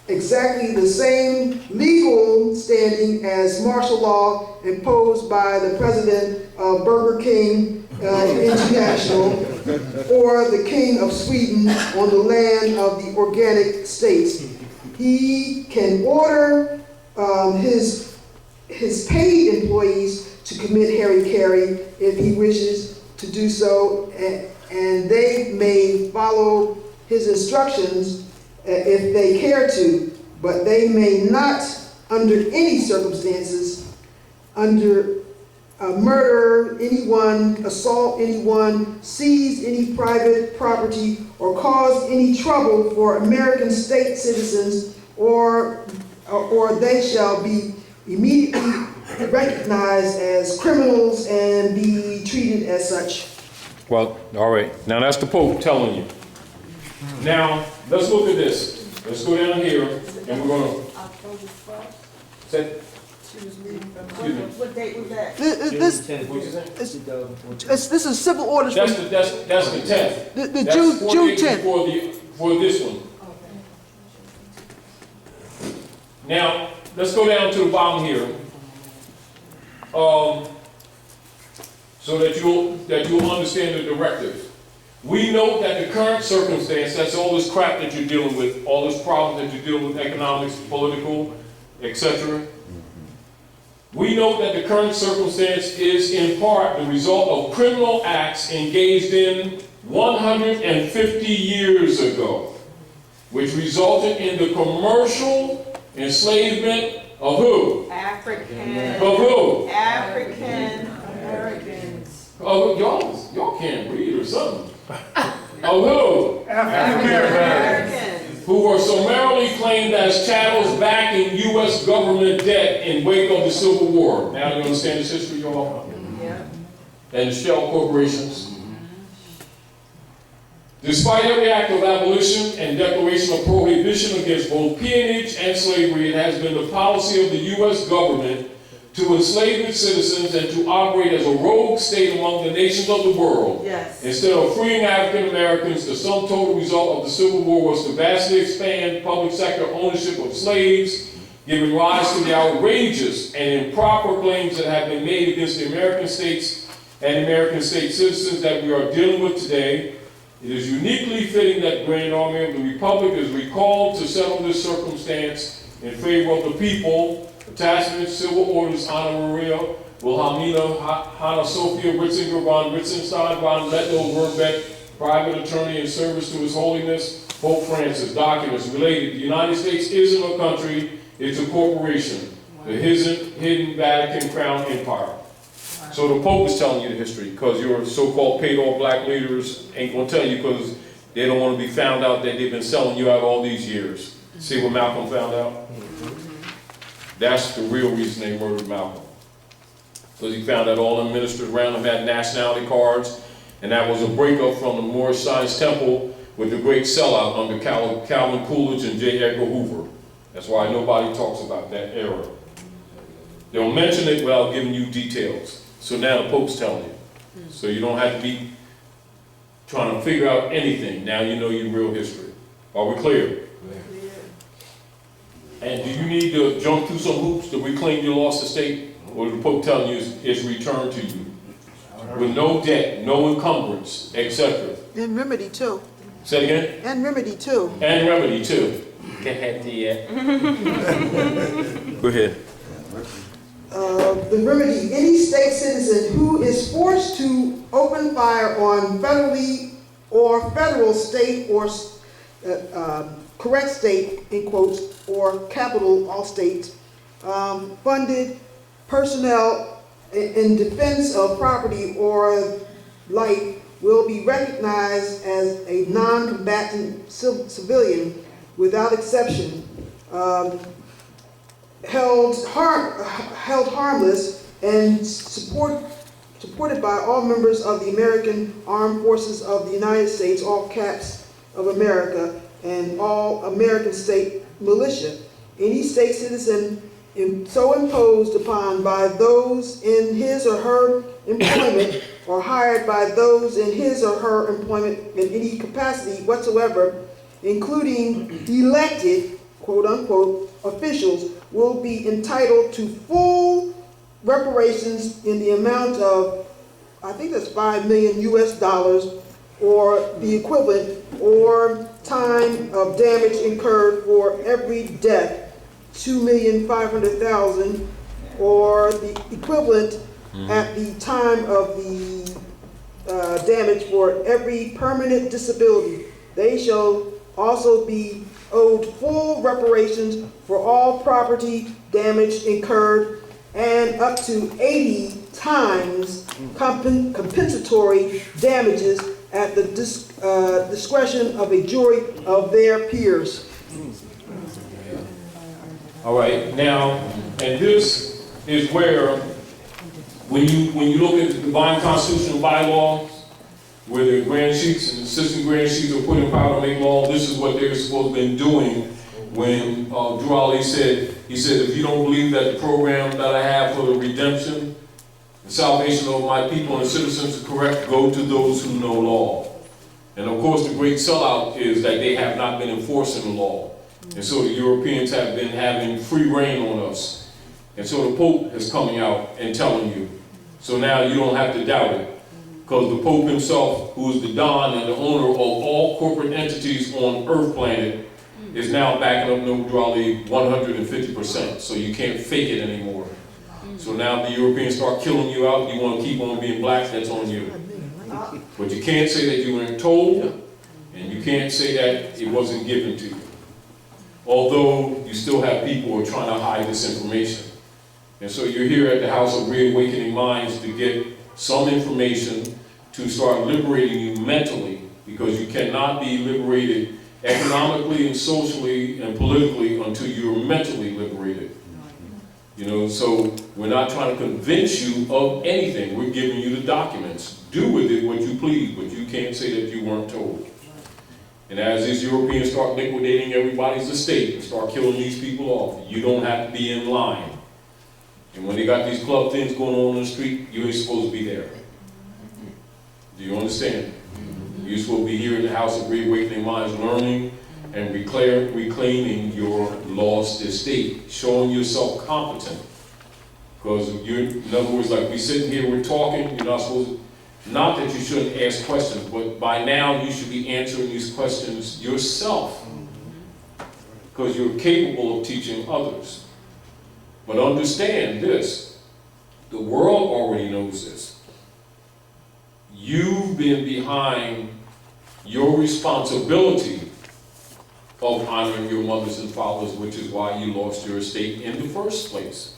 S4: exactly the same legal standing as martial law imposed by the President of Burger King International or the King of Sweden on the land of the organic states. He can order his paid employees to commit hara-kiri if he wishes to do so, and they may follow his instructions if they care to, but they may not, under any circumstances, murder anyone, assault anyone, seize any private property, or cause any trouble for American state citizens, or they shall be immediately recognized as criminals and be treated as such.
S1: Well, all right. Now that's the Pope telling you. Now, let's look at this. Let's go down here, and we're going to...
S9: October 12th,
S1: Say,
S9: she was reading from,
S1: Excuse me.
S9: what date was that?
S4: This is civil orders
S1: that's
S4: from
S1: the 10th.
S4: the
S1: That's
S4: June
S1: 48
S4: 10th.
S1: for this one. Now, let's go down to the bottom here. So that you'll understand the directives. We note that the current circumstance, that's all this crap that you're dealing with, all this problem that you're dealing with, economics, political, etc. We note that the current circumstance is in part the result of criminal acts engaged in 150 years ago, which resulted in the commercial enslavement of who?
S9: African.
S1: Of who?
S9: African Americans.
S1: Oh, y'all can't read or something. Of who?
S9: African Americans.
S1: Who were summarily claimed as chattels backing U.S. government debt in wake of the Civil War. Now you understand this history, y'all?
S9: Yeah.
S1: And the shell corporations. Despite every act of abolition and declaration of prohibition against both peonage and slavery, it has been the policy of the U.S. government to enslave its citizens and to operate as a rogue state among the nations of the world.
S9: Yes.
S1: Instead of freeing African Americans, the sum total result of the Civil War was to vastly expand public sector ownership of slaves, giving rise to the outrageous and improper claims that have been made against the American states and American state citizens that we are dealing with today. It is uniquely fitting that the Grand Army of the Republic is recalled to settle this circumstance in favor of the people. Attachments, Civil Orders, Anna Maria, Wilhelmina, Hanna Sophia Ritzinger von Ritzenstein von Lettow Verbeck, private attorney in service to His Holiness, Pope Francis. Documents related. The United States isn't a country, it's a corporation. The hidden Vatican Crown Empire. So the Pope is telling you the history, because your so-called paid-off black leaders ain't going to tell you, because they don't want to be found out that they've been selling you out all these years. See what Malcolm found out? That's the real reason they murdered Malcolm. Because he found out all the ministers around him had nationality cards, and that was a breakup from the Moorish Science Temple with the great sellout under Calvin Coolidge and J. Edgar Hoover. That's why nobody talks about that era. They don't mention it without giving you details. So now the Pope's telling you. So you don't have to be trying to figure out anything. Now you know your real history. Are we clear? And do you need to jump through some hoops to reclaim your lost estate? Or the Pope telling you is returned to you with no debt, no encumbrance, etc.
S4: And remedy too.
S1: Say it again?
S4: And remedy too.
S1: And remedy too.
S6: Go ahead, dear.
S1: Go ahead.
S4: The remedy, any state citizen who is forced to open fire on federally or federal, state, or correct state, in quotes, or capital, all states, funded personnel in defense of property or life will be recognized as a non-combatant civilian without exception, held harmless and supported by all members of the American Armed Forces of the United States, all caps of America, and all American state militia. Any state citizen so imposed upon by those in his or her employment or hired by those in his or her employment in any capacity whatsoever, including elected, quote unquote, officials, will be entitled to full reparations in the amount of, I think that's $5 million US, or the equivalent, or time of damage incurred for every death, 2,500,000, or the equivalent at the time of the damage for every permanent disability. They shall also be owed full reparations for all property damage incurred and up to 80 times compensatory damages at the discretion of a jury of their peers.
S1: All right, now, and this is where, when you look at the divine constitutional bylaws, where the grand chiefs and assistant grand chiefs are put in power to make law, this is what they're supposed to have been doing when Drew Ali said, he said, if you don't believe that the program that I have for the redemption, the salvation of my people and citizens is correct, go to those who know law. And of course, the great sellout is that they have not been enforcing the law. And so the Europeans have been having free reign on us. And so the Pope is coming out and telling you. So now you don't have to doubt it. Because the Pope himself, who is the Don and the owner of all corporate entities on Earth planet, is now backing up Noble Raleigh 150%. So you can't fake it anymore. So now the Europeans start killing you out, you want to keep on being black, that's on you. But you can't say that you weren't told, and you can't say that it wasn't given to you. Although you still have people who are trying to hide this information. And so you're here at the House of Reawakening Minds to get some information to start liberating you mentally, because you cannot be liberated economically and socially and politically until you're mentally liberated. You know, so we're not trying to convince you of anything. We're giving you the documents. Do with it what you please, but you can't say that you weren't told. And as these Europeans start liquidating everybody's estate and start killing these people off, you don't have to be in line. And when they got these club things going on the street, you ain't supposed to be there. Do you understand? You're supposed to be here in the House of Reawakening Minds, learning and reclaiming your lost estate, showing yourself competent. Because you're, in other words, like we sitting here, we're talking, you're not supposed to, not that you shouldn't ask questions, but by now you should be answering these questions yourself. Because you're capable of teaching others. But understand this, the world already knows this. You've been behind your responsibility of honoring your mothers and fathers, which is why you lost your estate in the first place.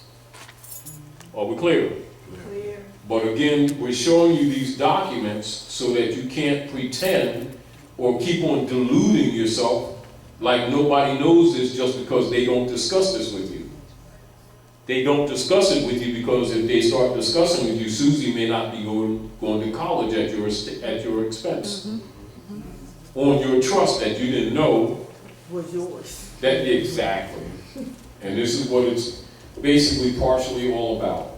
S1: Are we clear?
S9: Clear.
S1: But again, we're showing you these documents so that you can't pretend or keep on deluding yourself like nobody knows this just because they don't discuss this with you. They don't discuss it with you because if they start discussing with you, Susie may not be going to college at your expense. On your trust that you didn't know
S9: Was yours.
S1: that exactly. And this is what it's basically partially all about.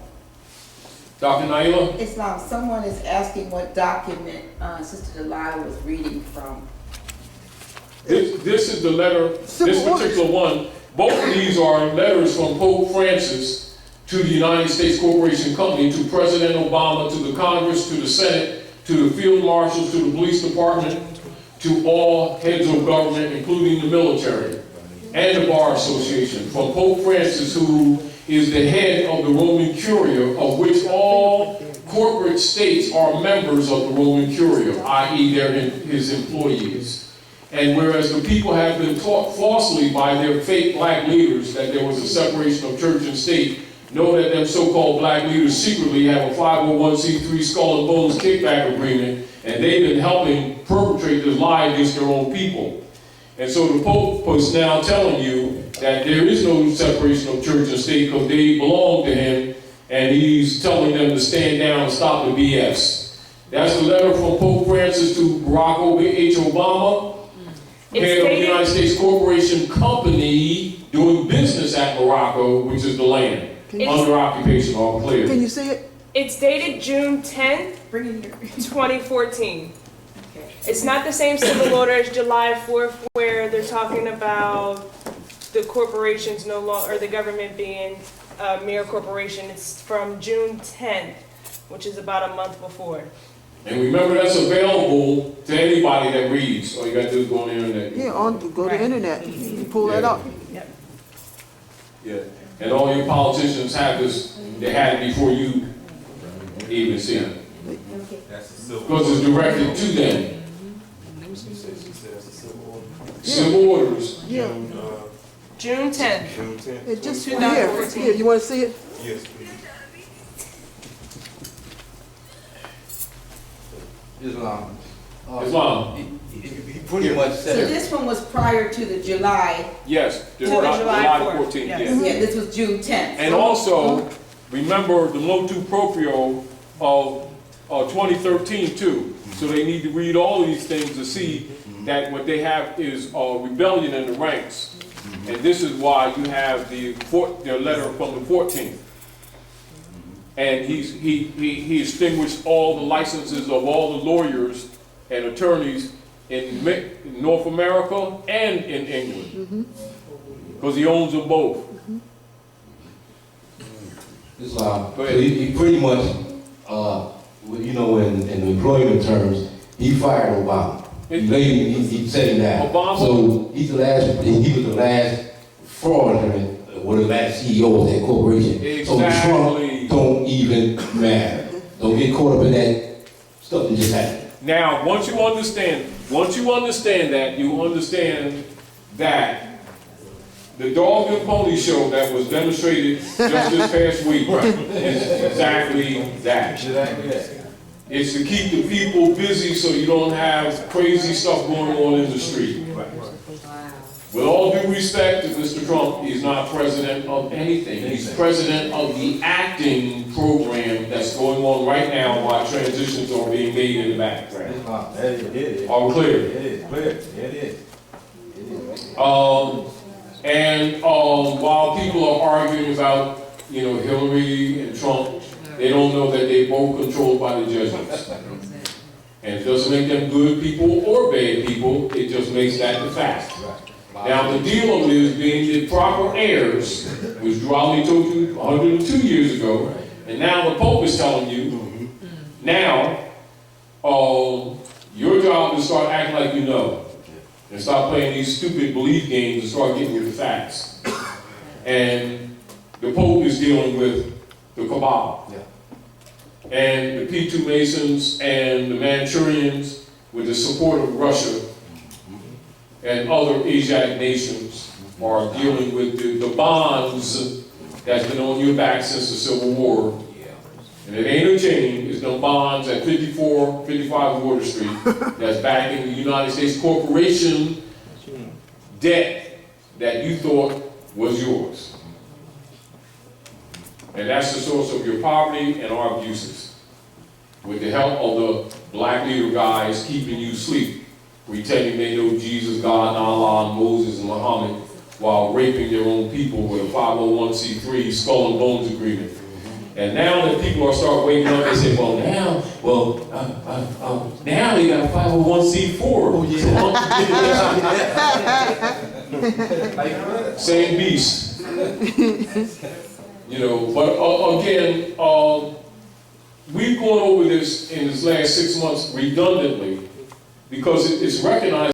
S1: Dr. Naila?
S2: Islam, someone is asking what document Sister Delilah was reading from.
S1: This is the letter, this particular one. Both of these are letters from Pope Francis to the United States Corporation Company, to President Obama, to the Congress, to the Senate, to the field marshals, to the police department, to all heads of government, including the military and the Bar Association, from Pope Francis, who is the head of the Roman Curia, of which all corporate states are members of the Roman Curia, i.e. they're his employees. And whereas the people have been taught falsely by their fake black leaders that there was a separation of church and state, know that them so-called black leaders secretly have a 501c3 skull and bones kickback agreement, and they've been helping perpetrate this lie against their own people. And so the Pope is now telling you that there is no separation of church and state because they belong to him, and he's telling them to stand down and stop the BS. That's the letter from Pope Francis to Barack H. Obama, head of the United States Corporation Company doing business at Morocco, which is the land under occupation, all clear.
S4: Can you see it?
S10: It's dated June 10th, 2014. It's not the same civil order as July 4th, where they're talking about the corporations no longer, or the government being a mere corporation. It's from June 10th, which is about a month before.
S1: And remember, that's available to anybody that reads. All you got to do is go on the internet.
S4: Yeah, go to the internet. You can pull that up.
S1: Yeah. And all your politicians have this, they had it before you even see it. Because it's directed to them. Civil orders.
S4: Yeah.
S10: June 10th.
S4: It's just here.
S10: 2014.
S4: Here, you want to see it?
S8: Yes, please.
S5: Islam.
S1: Islam.
S5: He pretty much
S2: So
S5: said.
S2: this one was prior to the July,
S1: Yes,
S10: To the July
S1: 14th,
S10: Yes.
S1: yes.
S2: yeah, this was June 10th.
S1: And also, remember the motu proprio of 2013 too. So they need to read all of these things to see that what they have is rebellion in the ranks. And this is why you have the letter from the 14th. And he extinguished all the licenses of all the lawyers and attorneys in North America and in England. Because he owns them both.
S5: Islam. So he pretty much, you know, in employment terms, he fired Obama. He said him that.
S1: Obama?
S5: So he was the last fraudulent, or the last CEO of that corporation.
S1: Exactly.
S5: So Trump don't even matter. Don't get caught up in that stuff that just happened.
S1: Now, once you understand that, you understand that the dog and pony show that was demonstrated just this past week is exactly that. It's to keep the people busy so you don't have crazy stuff going on in the street. With all due respect to Mr. Trump, he's not president of anything. He's president of the acting program that's going on right now while transitions are being made in the background. All clear?
S8: It is clear. It is.
S1: While people are arguing about, Hillary and Trump, they don't know that they're both controlled by the Jesuits. And it doesn't make them good people or bad people, it just makes that the fact. Now the deal of it is being the proper heirs, which Raleigh told you 102 years ago, and now the Pope is telling you, now, your job is to start acting like you know, and stop playing these stupid belief games and start getting with the facts. And the Pope is dealing with the cabal. And the P2 Masons and the Manchurians, with the support of Russia and other Asiatic nations, are dealing with the bonds that's been on your back since the Civil War. And it ain't a chain, it's no bonds at 55 Water Street that's backing the United States corporation debt that you thought was yours. And that's the source of your poverty and our abuses. With the help of the black leader guys keeping you asleep, pretending they know Jesus, God, and Allah, and Moses, and Muhammad, while raping their own people with a 501c3 skull and bones agreement. And now that people are starting waking up, they say, now they got a 501c4. Oh, yeah. Same beast. But again, we've gone over this in this last 6 months redundantly, because it's recognized